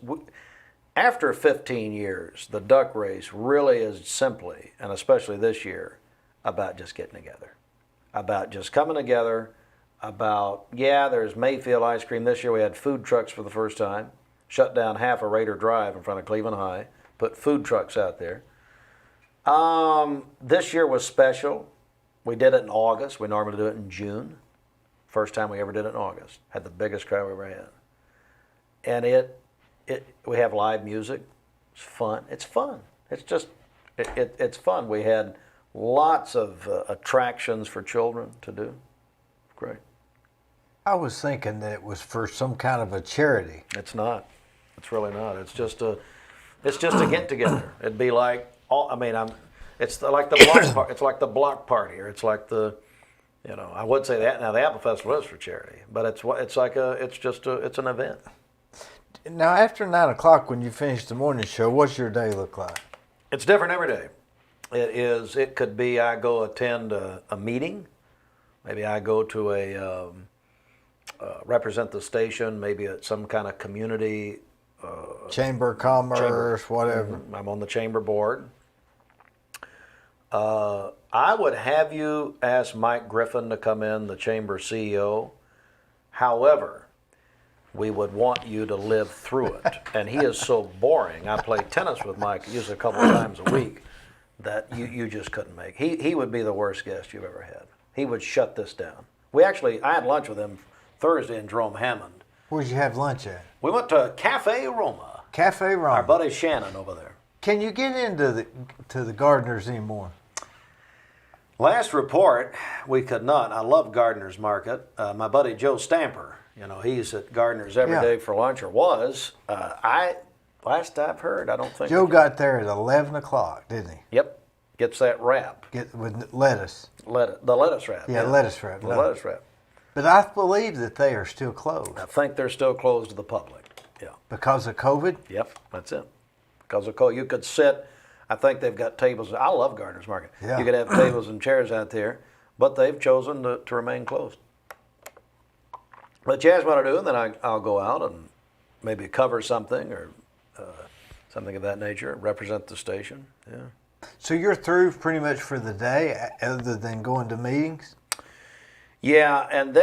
after 15 years, the duck race really is simply, and especially this year, about just getting together. About just coming together, there's Mayfield ice cream. This year we had food trucks for the first time. Shut down half of Raider Drive in front of Cleveland High. Put food trucks out there. This year was special. We did it in August. We normally do it in June. First time we ever did it in August. Had the biggest crowd we ever had. And we have live music. It's fun. It's fun. It's fun. We had lots of attractions for children to do. Great. I was thinking that it was for some kind of a charity. It's not. It's really not. It's just a get together. It'd be like it's like the block party. It's like the block party, or it's like I would say that. Now the Apple Festival is for charity, but it's an event. Now after 9 o'clock, when you finish the morning show, what's your day look like? It's different every day. It could be I go attend a meeting. Maybe I go to represent the station, maybe at some kind of community. Chamber of Commerce, whatever. I'm on the chamber board. I would have you ask Mike Griffin to come in, the chamber CEO. However, we would want you to live through it. And he is so boring. I play tennis with Mike usually a couple of times a week that you just couldn't make. He would be the worst guest you've ever had. He would shut this down. I had lunch with him Thursday in Jerome Hammond. Where'd you have lunch at? We went to Cafe Roma. Cafe Ron. Our buddy Shannon over there. Can you get into the gardeners anymore? Last report, we could not. I love Gardener's Market. My buddy Joe Stamper, he's at Gardener's every day for lunch, or was. Last I've heard, I don't think. Joe got there at 11 o'clock, didn't he? Yep. Gets that wrap. With lettuce. The lettuce wrap. Yeah, lettuce wrap. The lettuce wrap. But I believe that they are still closed. I think they're still closed to the public. Yeah. Because of COVID? Yep, that's it. Because of COVID. You could sit, I think they've got tables. I love Gardener's Market. Yeah. You could have tables and chairs out there, but they've chosen to remain closed. But you ask what I do, and then I'll go out and maybe cover something or something of that nature, represent the station. Yeah. So you're through pretty much for the day, other than going to meetings? Yeah, and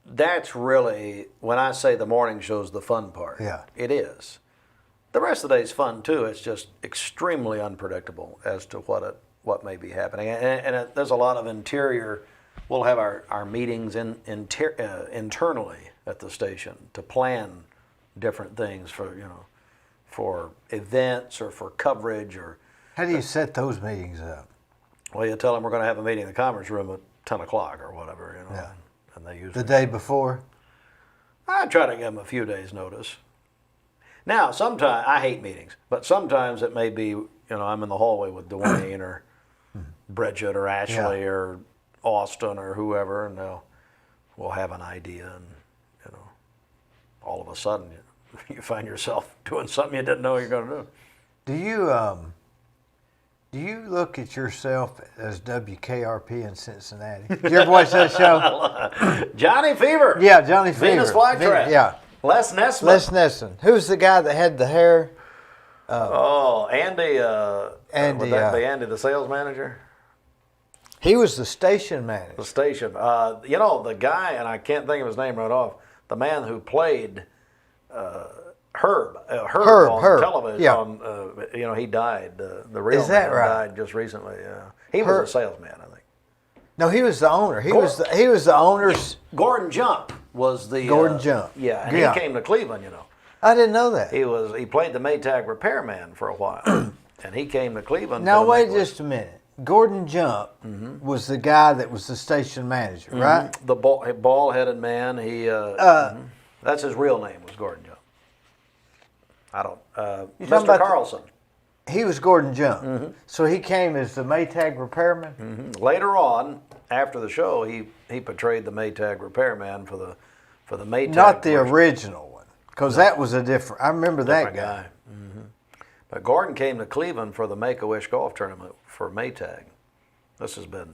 that's really, when I say the morning show's the fun part. Yeah. It is. The rest of the day is fun too. It's just extremely unpredictable as to what may be happening. And there's a lot of interior. We'll have our meetings internally at the station to plan different things for events or for coverage or. How do you set those meetings up? Well, you tell them we're going to have a meeting in the conference room at 10 o'clock or whatever, Yeah. And they usually. The day before? I try to give them a few days' notice. Now, sometimes, I hate meetings, but sometimes it may be, I'm in the hallway with Dwayne or Bridget or Ashley or Austin or whoever, and we'll have an idea, and, all of a sudden you find yourself doing something you didn't know you were going to do. Do you look at yourself as WKRP in Cincinnati? Did you ever watch that show? Johnny Fever. Yeah, Johnny Fever. Venus Flytrap. Yeah. Les Nessman. Les Nessman. Who's the guy that had the hair? Andy. Andy. Would that be Andy, the sales manager? He was the station manager. The station. The guy, and I can't think of his name right off, the man who played Herb on television. Yeah. He died. The real Is that man right? died just recently. Yeah. He was a salesman, I think. No, he was the owner. He was the owner's. Gordon Jump was the Gordon Jump. Yeah, and he came to Cleveland. I didn't know that. He played the Maytag repairman for a while, and he came to Cleveland. Now wait just a minute. Gordon Jump was the guy that was the station manager, right? The bald-headed man. He that's his real name, was Gordon Jump. I don't. Mr. Carlson. He was Gordon Jump. So he came as the Maytag repairman. Later on, after the show, he portrayed the Maytag repairman for the Maytag. Not the original one, because that was a different. I remember that guy. But Gordon came to Cleveland for the Make-A-Wish golf tournament for Maytag. This has been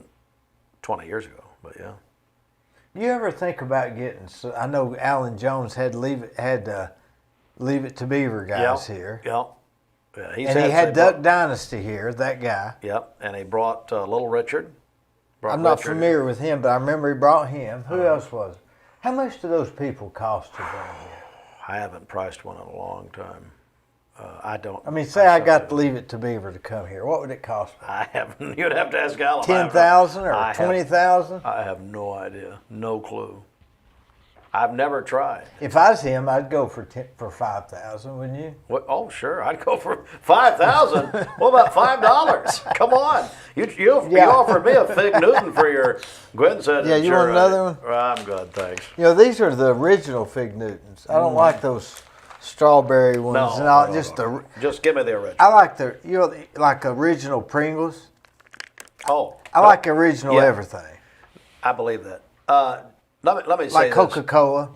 20 years ago, but yeah. You ever think about getting? So I know Alan Jones had Leave It to Beaver guys here. Yep. Yeah, and he had Duck Dynasty here, that guy. Yep, and he brought Little Richard. I'm not familiar with him, but I remember he brought him. Who else was it? How much do those people cost to bring here? I haven't priced one in a long time. I don't. I mean, say I got to Leave It to Beaver to come here. What would it cost me? I haven't. You'd have to ask Alan. 10,000 or 20,000? I have no idea. No clue. I've never tried. If I was him, I'd go for 5,000, wouldn't you? What? Oh, sure. I'd go for 5,000. What about $5? Come on. You offered me a Fig Newton for your. Gwen said. Yeah, you want another one? I'm good, thanks. These are the original Fig Newtons. I don't like those strawberry ones. No, just give me the original. I like like original Pringles. Oh. I like original everything. I believe that. Let me say like Coca-Cola.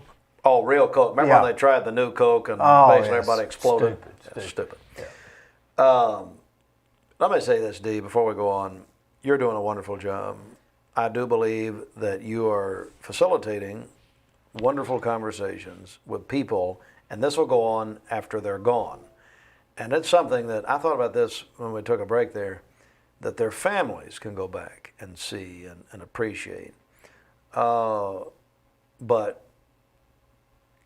Oh, real Coke. Remember when they tried the new Coke and basically everybody exploded? Stupid. Yeah. Let me say this, Dee, before we go on. You're doing a wonderful job. I do believe that you are facilitating wonderful conversations with people, and this will go on after they're gone. And it's something that I thought about this when we took a break there, that their families can go back and see and appreciate. But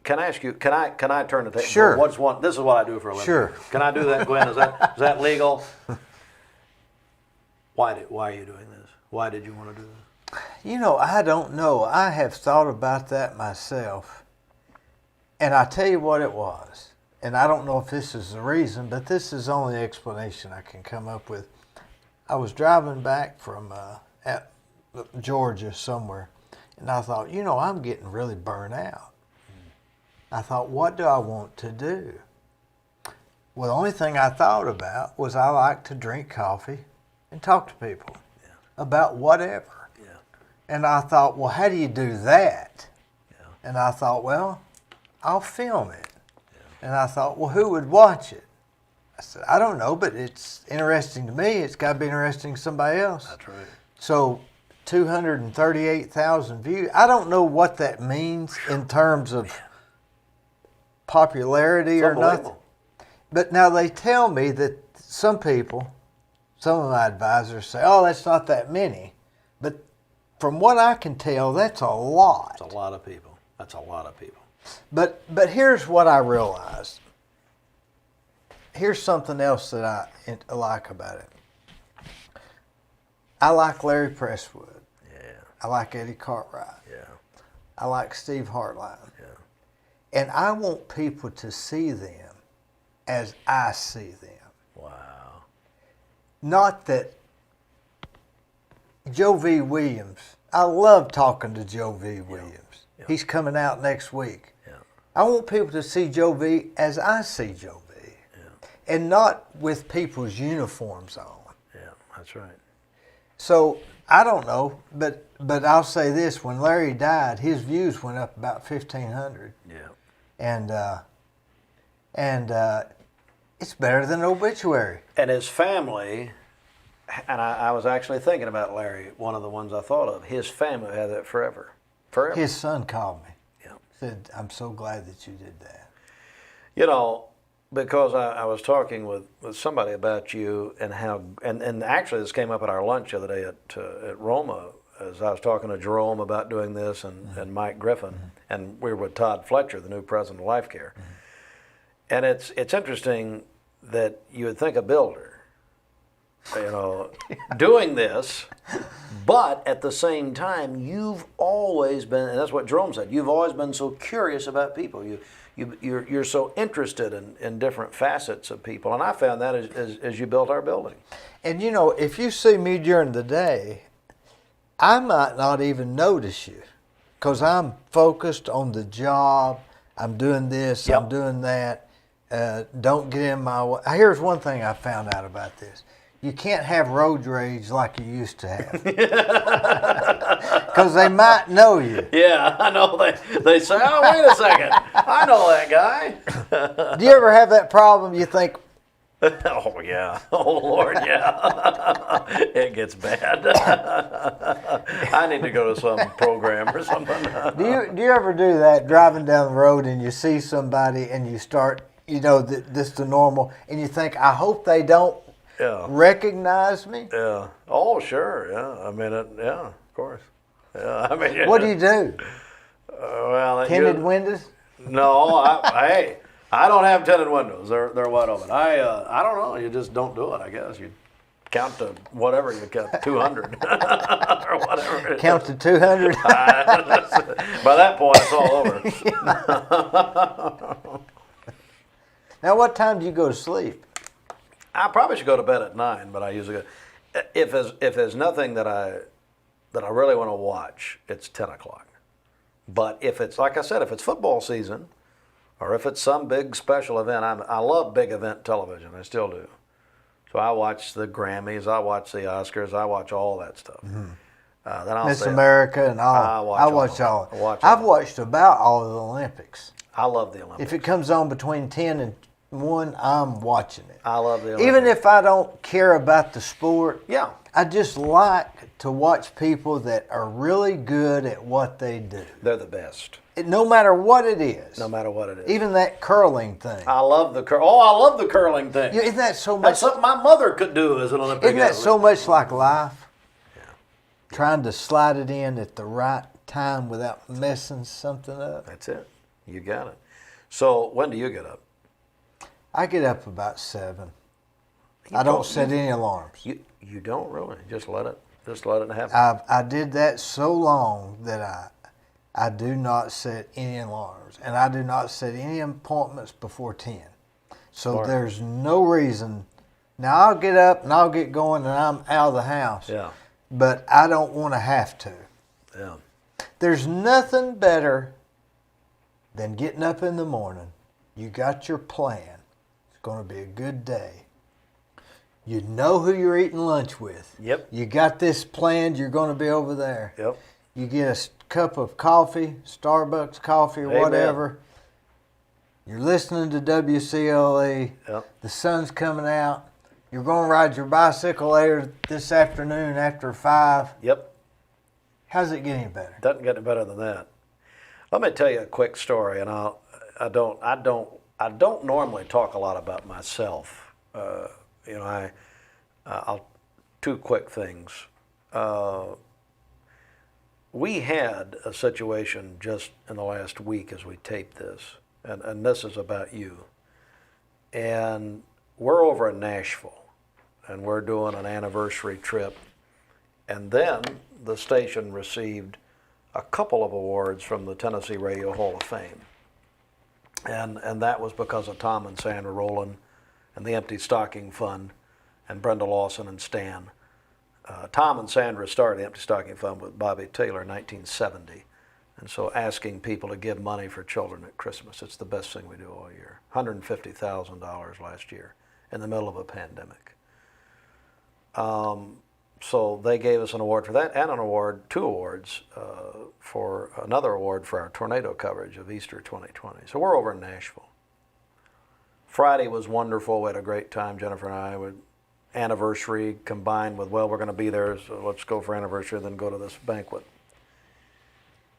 can I ask you? Can I turn the table? Sure. What's one? This is what I do for a living. Sure. Can I do that, Gwen? Is that legal? Why are you doing this? Why did you want to do this? I don't know. I have thought about that myself, and I tell you what it was. and I don't know if this is the reason, but this is the only explanation I can come up with. I was driving back from at Georgia somewhere, and I thought, I'm getting really burnt out. I thought, what do I want to do? Well, the only thing I thought about was I like to drink coffee and talk to people about whatever. Yeah. And I thought, well, how do you do that? Yeah. And I thought, well, I'll film it. Yeah. And I thought, well, who would watch it? I said, I don't know, but it's interesting to me. It's got to be interesting to somebody else. That's right. So 238,000 views. I don't know what that means in terms of popularity or nothing. But now they tell me that some people, some of my advisors say, oh, that's not that many. But from what I can tell, that's a lot. That's a lot of people. That's a lot of people. But here's what I realized. Here's something else that I like about it. I like Larry Presswood. Yeah. I like Eddie Cartwright. Yeah. I like Steve Hartline. Yeah. And I want people to see them as I see them. Wow. Not that Joe V. Williams, I love talking to Joe V. Williams. Yeah. He's coming out next week. Yeah. I want people to see Joe V. as I see Joe V. Yeah. And not with people's uniforms on. Yeah, that's right. So I don't know, but I'll say this: when Larry died, his views went up about 1,500. Yeah. And it's better than an obituary. And his family, and I was actually thinking about Larry, one of the ones I thought of, his family had that forever. Forever. His son called me. Yeah. Said, I'm so glad that you did that. Because I was talking with somebody about you and how, and actually this came up at our lunch the other day at Roma, as I was talking to Jerome about doing this and Mike Griffin, and we were with Todd Fletcher, the new president of Life Care. And it's interesting that you would think a builder, doing this, but at the same time, you've always been, and that's what Jerome said, you've always been so curious about people. You're so interested in different facets of people. And I found that as you built our building. And if you see me during the day, I might not even notice you because I'm focused on the job. I'm doing this, Yep. I'm doing that. Don't get in my way. Here's one thing I found out about this. You can't have road rage like you used to have. Because they might know you. Yeah, I know. They say, oh, wait a second. I know that guy. Do you ever have that problem? You think, Oh, yeah. Oh, Lord, yeah. It gets bad. I need to go to some program or something. do you ever do that, driving down the road and you see somebody and you start, this the normal, and you think, I hope they don't recognize me? Yeah. Oh, sure. Yeah. I mean, yeah, of course. Yeah. I mean, what do you do? Tinted windows? No, hey, I don't have tinted windows. They're wide open. I don't know. You just don't do it. I guess you count to whatever you count, 200 or whatever. Count to 200. By that point, it's all over. Now, what time do you go to sleep? I probably should go to bed at 9, but I usually go. If there's nothing that I really want to watch, it's 10 o'clock. But if it's, like I said, if it's football season, or if it's some big special event, I love big event television. I still do. So I watch the Grammys, I watch the Oscars, I watch all that stuff. Mm-hmm. Then I'll Miss America and all. I watch all. I've watched about all of the Olympics. I love the Olympics. If it comes on between 10 and 1, I'm watching it. I love the Olympics. Even if I don't care about the sport, yeah, I just like to watch people that are really good at what they do. They're the best. No matter what it is. No matter what it is. Even that curling thing. I love the I love the curling thing. Isn't that so much? That's something my mother could do as an Olympic Isn't that athlete. so much like life? Yeah. Trying to slide it in at the right time without messing something up. That's it. You got it. So when do you get up? I get up about 7. I don't set any alarms. You don't really. Just let it happen. I did that so long that I do not set any alarms, and I do not set any appointments before 10. So Smart. there's no reason. Now I'll get up and I'll get going and I'm out of the house. Yeah. But I don't want to have to. Yeah. There's nothing better than getting up in the morning. You got your plan. It's going to be a good day. You know who you're eating lunch with. Yep. You got this planned. You're going to be over there. Yep. You get a cup of coffee, Starbucks coffee or Amen. whatever. You're listening to WCLE. Yep. The sun's coming out. You're going to ride your bicycle later this afternoon after 5. Yep. How's it get any better? Doesn't get any better than that. Let me tell you a quick story, and I don't normally talk a lot about myself. I'll two quick things. We had a situation just in the last week as we taped this, and this is about you. And we're over in Nashville, and we're doing an anniversary trip. And then the station received a couple of awards from the Tennessee Radio Hall of Fame. And that was because of Tom and Sandra Rowland and the Empty Stocking Fund and Brenda Lawson and Stan. Tom and Sandra started the Empty Stocking Fund with Bobby Taylor in 1970. And so asking people to give money for children at Christmas, it's the best thing we do all year. $150,000 last year in the middle of a pandemic. So they gave us an award for that and two awards for another award for our tornado coverage of Easter 2020. So we're over in Nashville. Friday was wonderful. We had a great time, Jennifer and I. Anniversary combined with, well, we're going to be there, so let's go for anniversary and then go to this banquet.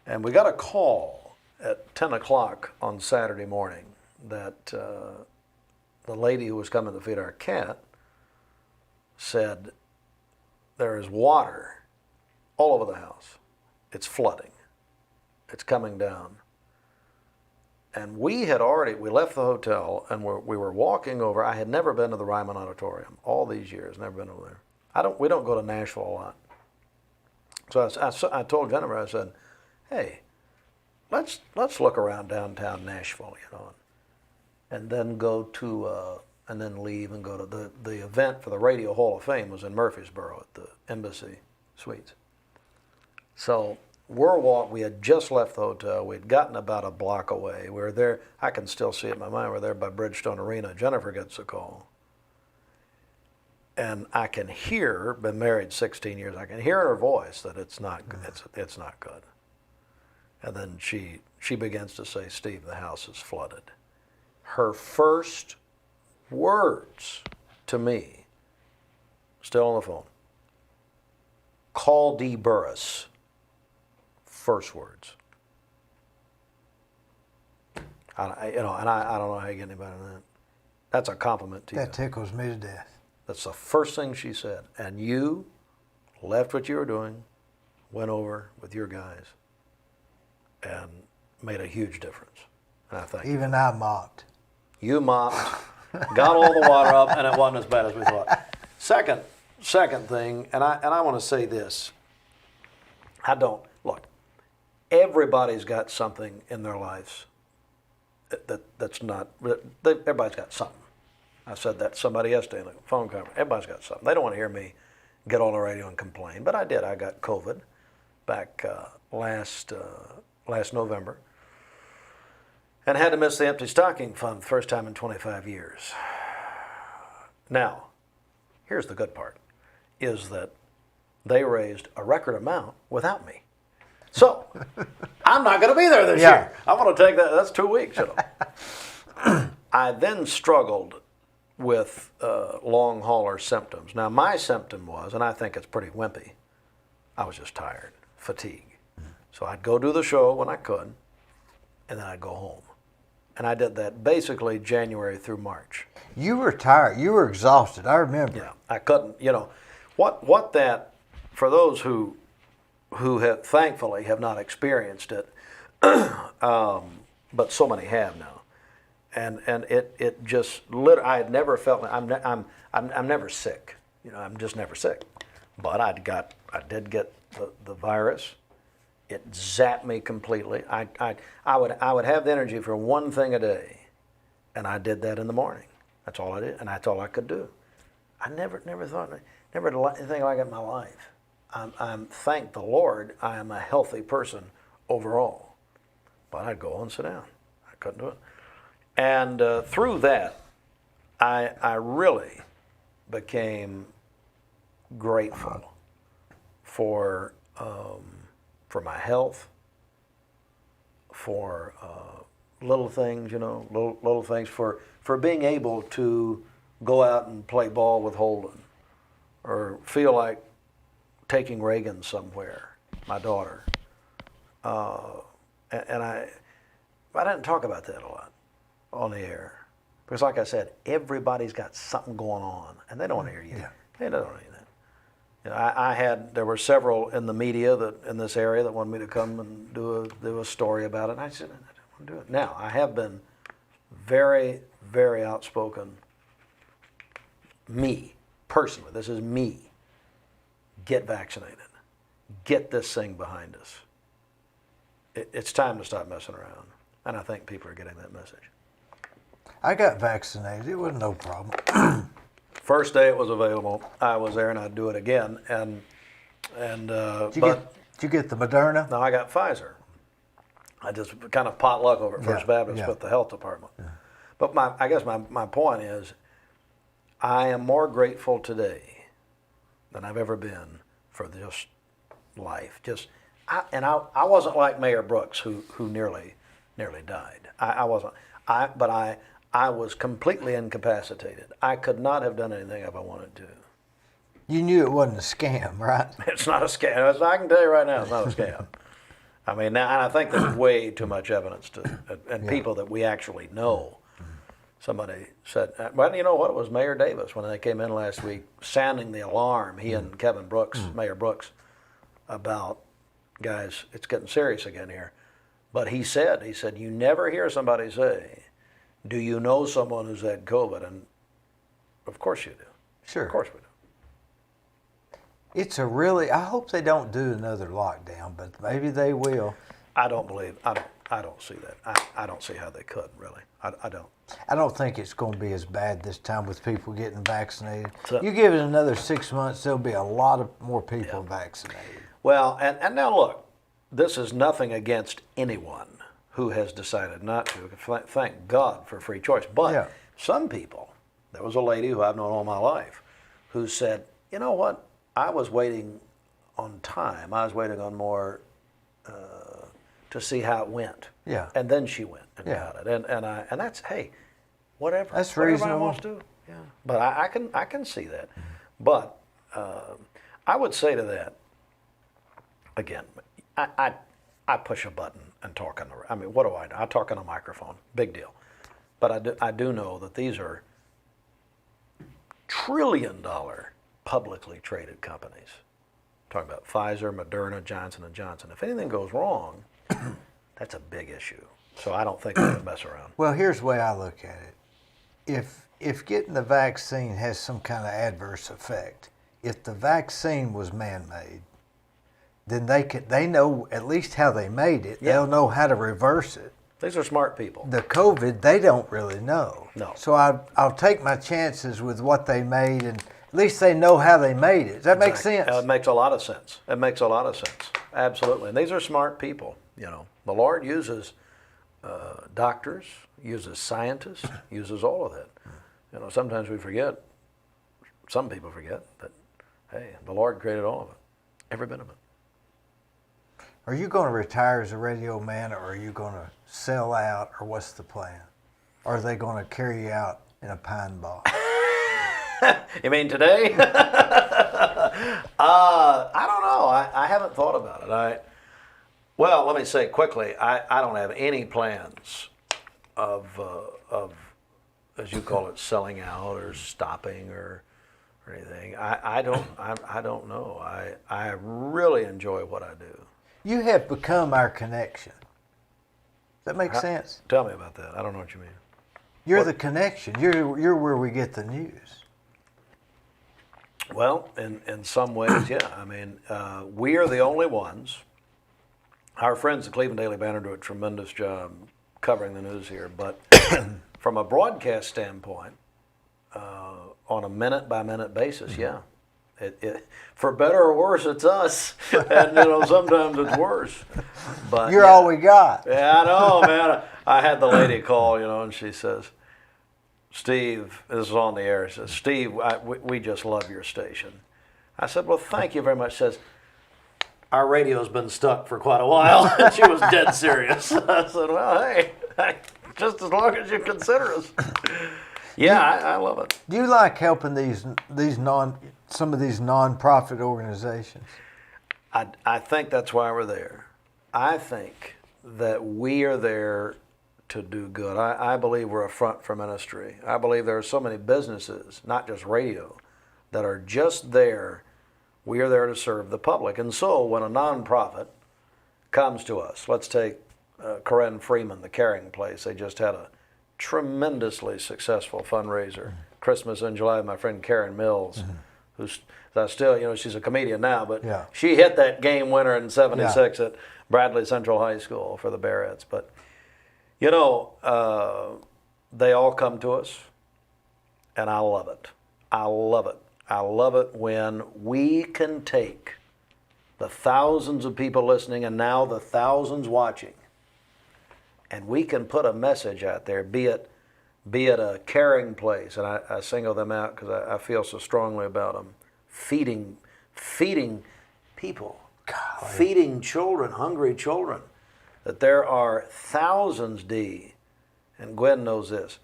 And we got a call at 10 o'clock on Saturday morning that the lady who was coming to feed our cat said, there is water all over the house. It's flooding. It's coming down. And we left the hotel and we were walking over. I had never been to the Ryman Auditorium all these years, never been over there. We don't go to Nashville a lot. So I told Jennifer, I said, hey, let's look around downtown Nashville, and then and then leave and go to the event for the Radio Hall of Fame was in Murfreesboro at the Embassy Suites. So we had just left the hotel. We'd gotten about a block away. We were there. I can still see it in my mind. We're there by Bridgestone Arena. Jennifer gets a call. And I can hear, been married 16 years, I can hear in her voice that it's not good. It's not good. And then she begins to say, Steve, the house is flooded. Her first words to me, still on the phone, call Dee Burris. First words. I don't know how you get any better than that. That's a compliment to you. That tickles me to death. That's the first thing she said. And you left what you were doing, went over with your guys, and made a huge difference. And I thank you. Even I mocked. You mopped, got all the water up, and it wasn't as bad as we thought. Second thing, and I want to say this. Look, everybody's got something in their lives that's not, everybody's got something. I said that to somebody yesterday in a phone conference. Everybody's got something. They don't want to hear me get on the radio and complain, but I did. I got COVID back last November and had to miss the Empty Stocking Fund the first time in 25 years. Now, here's the good part, is that they raised a record amount without me. So, I'm not going to be there this year. I'm going to take that. That's 2 weeks. I then struggled with long hauler symptoms. Now, my symptom was, and I think it's pretty wimpy, I was just tired, fatigue. So I'd go do the show when I could, and then I'd go home. And I did that basically January through March. You were tired. You were exhausted. I remember. Yeah, I couldn't, what that, for those who have thankfully have not experienced it, but so many have now, and it just I had never felt. I'm never sick. I'm just never sick. But I did get the virus It zapped me completely. I would have the energy for one thing a day, and I did that in the morning. That's all I did, and that's all I could do. I never thought, never did anything like it in my life. I'm thank the Lord, I am a healthy person overall. But I'd go and sit down. I couldn't do it. And through that, I really became grateful for my health, for little things, little things, for being able to go out and play ball with Holden, or feel like taking Reagan somewhere, my daughter. And I didn't talk about that a lot on the air. Because like I said, everybody's got something going on, and they don't want to hear you. Yeah. They don't want to hear that. There were several in the media in this area that wanted me to come and do a story about it. And I said, I don't want to do it. Now, I have been very, very outspoken. Me, personally, this is me. Get vaccinated. Get this thing behind us. It's time to stop messing around. And I think people are getting that message. I got vaccinated. It was no problem. First day it was available, I was there, and I'd do it again. Did you get the Moderna? No, I got Pfizer. I just kind of potluck over at First Baptist with the health department. Yeah. But I guess my point is, I am more grateful today than I've ever been for just life. I wasn't like Mayor Brooks, who nearly died. I wasn't. But I was completely incapacitated. I could not have done anything if I wanted to. You knew it wasn't a scam, right? It's not a scam. I can tell you right now, it's not a scam. I mean, now, and I think there's way too much evidence and people that we actually know. Somebody said, well, you know what? It was Mayor Davis when they came in last week, sounding the alarm, he and Kevin Brooks, Mayor Brooks, about, guys, it's getting serious again here. But he said, you never hear somebody say, do you know someone who's had COVID? And of course you do. Sure. Of course we do. I hope they don't do another lockdown, but maybe they will. I don't see that. I don't see how they could, really. I don't. I don't think it's going to be as bad this time with people getting vaccinated. So, you give it another 6 months, there'll be a lot of more people vaccinated. Well, and now look, this is nothing against anyone who has decided not to. Thank God for free choice. But some people, there was a lady who I've known all my life, who said, you know what, I was waiting on time. I was waiting on more to see how it went. Yeah. And then she went and got it. And that's, hey, whatever. That's whatever reasonable. I wants to do. Yeah. But I can see that. But I would say to that, again, I push a button and talk I mean, what do? I talk on a microphone. Big deal. But I do know that these are trillion-dollar publicly traded companies. Talking about Pfizer, Moderna, Johnson & Johnson. If anything goes wrong, that's a big issue. So I don't think they're going to mess around. Well, here's the way I look at it. If getting the vaccine has some kind of adverse effect, if the vaccine was man-made, then they know at least how they made it. Yeah. They'll know how to reverse it. These are smart people. The COVID, they don't really know. No. So I'll take my chances with what they made, and at least they know how they made it. Does that make sense? It makes a lot of sense. It makes a lot of sense. Absolutely. And these are smart people. The Lord uses doctors, uses scientists, uses all of that. Sometimes we forget, some people forget that, hey, the Lord created all of it, every bit of it. Are you going to retire as a radio man, or are you going to sell out, or what's the plan? Or are they going to carry you out in a pine box? You mean today? I don't know. I haven't thought about it. Well, let me say quickly, I don't have any plans of, as you call it, selling out or stopping or anything. I don't know. I really enjoy what I do. You have become our connection. Does that make sense? Tell me about that. I don't know what you mean. You're the connection. You're where we get the news. Well, in some ways, yeah. I mean, we are the only ones Our friends at Cleveland Daily Banner do a tremendous job covering the news here, but from a broadcast standpoint, on a minute-by-minute basis, yeah. For better or worse, it's us, and sometimes it's worse. But You're all we got. Yeah, I know, man. I had the lady call, and she says, "Steve," this is on the air. She says, "Steve, we just love your station." I said, "Well, thank you very much." She says, "Our radio's been stuck for quite a while." And she was dead serious. I said, "Well, hey, just as long as you consider us." Yeah, I love it. Do you like helping some of these nonprofit organizations? I think that's why we're there. I think that we are there to do good. I believe we're a front for ministry. I believe there are so many businesses, not just radio, that are just there. We are there to serve the public. And so when a nonprofit comes to us, let's take Corinne Freeman, the Caring Place. They just had a tremendously successful fundraiser. Christmas in July, my friend Karen Mills, who's still, she's a comedian now, but she hit that game winner in '76 at Bradley Central High School for the Barretts. But, they all come to us, and I love it. I love it. I love it when we can take the thousands of people listening and now the thousands watching, and we can put a message out there, be it a Caring Place, and I single them out because I feel so strongly about them, feeding people, Golly. feeding children, hungry children, that there are thousands, Dee, and Gwen knows this,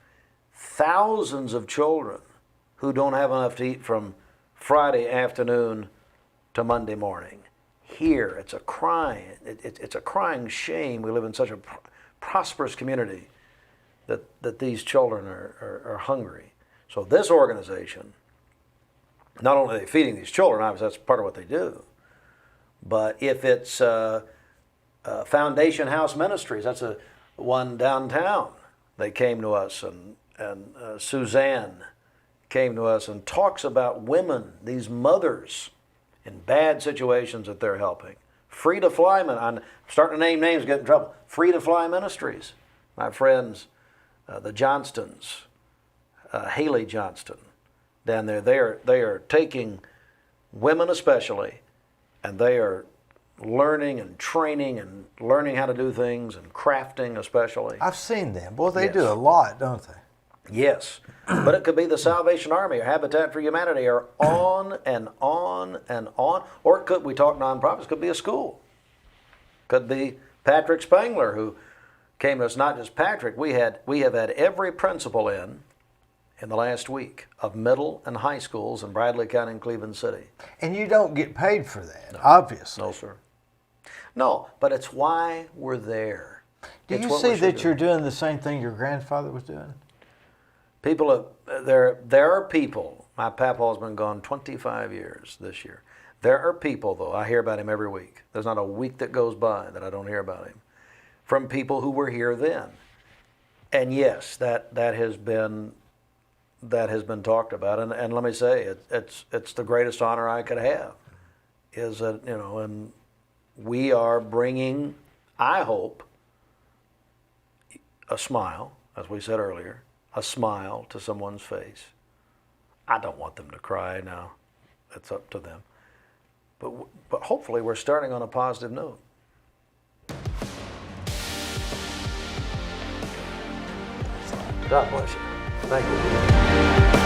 thousands of children who don't have enough to eat from Friday afternoon to Monday morning. Here, it's a crying, it's a crying shame. We live in such a prosperous community that these children are hungry. So this organization, not only are they feeding these children, obviously that's part of what they do, but if it's Foundation House Ministries, that's one downtown. They came to us, and Suzanne came to us and talks about women, these mothers in bad situations that they're helping. Free to Fly, I'm starting to name names, get in trouble. Free to Fly Ministries, my friends, the Johnstons, Haley Johnston, down there. They are taking women especially, and they are learning and training and learning how to do things and crafting especially. I've seen them. Boy, they do a lot, don't they? Yes, but it could be the Salvation Army or Habitat for Humanity or on and on and on. Or it could, we talk nonprofits, could be a school. Could be Patrick Spangler, who came to us, not just Patrick. We have had every principal in the last week of middle and high schools in Bradley County and Cleveland City. And you don't get paid for that, obviously. No, sir. No, but it's why we're there. Do you see that you're doing the same thing your grandfather was doing? There are people, my papa's been gone 25 years this year. There are people, though, I hear about him every week. There's not a week that goes by that I don't hear about him, from people who were here then. And yes, that has been talked about. And let me say, it's the greatest honor I could have, is that, and we are bringing, I hope, a smile, as we said earlier, a smile to someone's face. I don't want them to cry now. It's up to them. But hopefully we're starting on a positive note. God bless you. Thank you.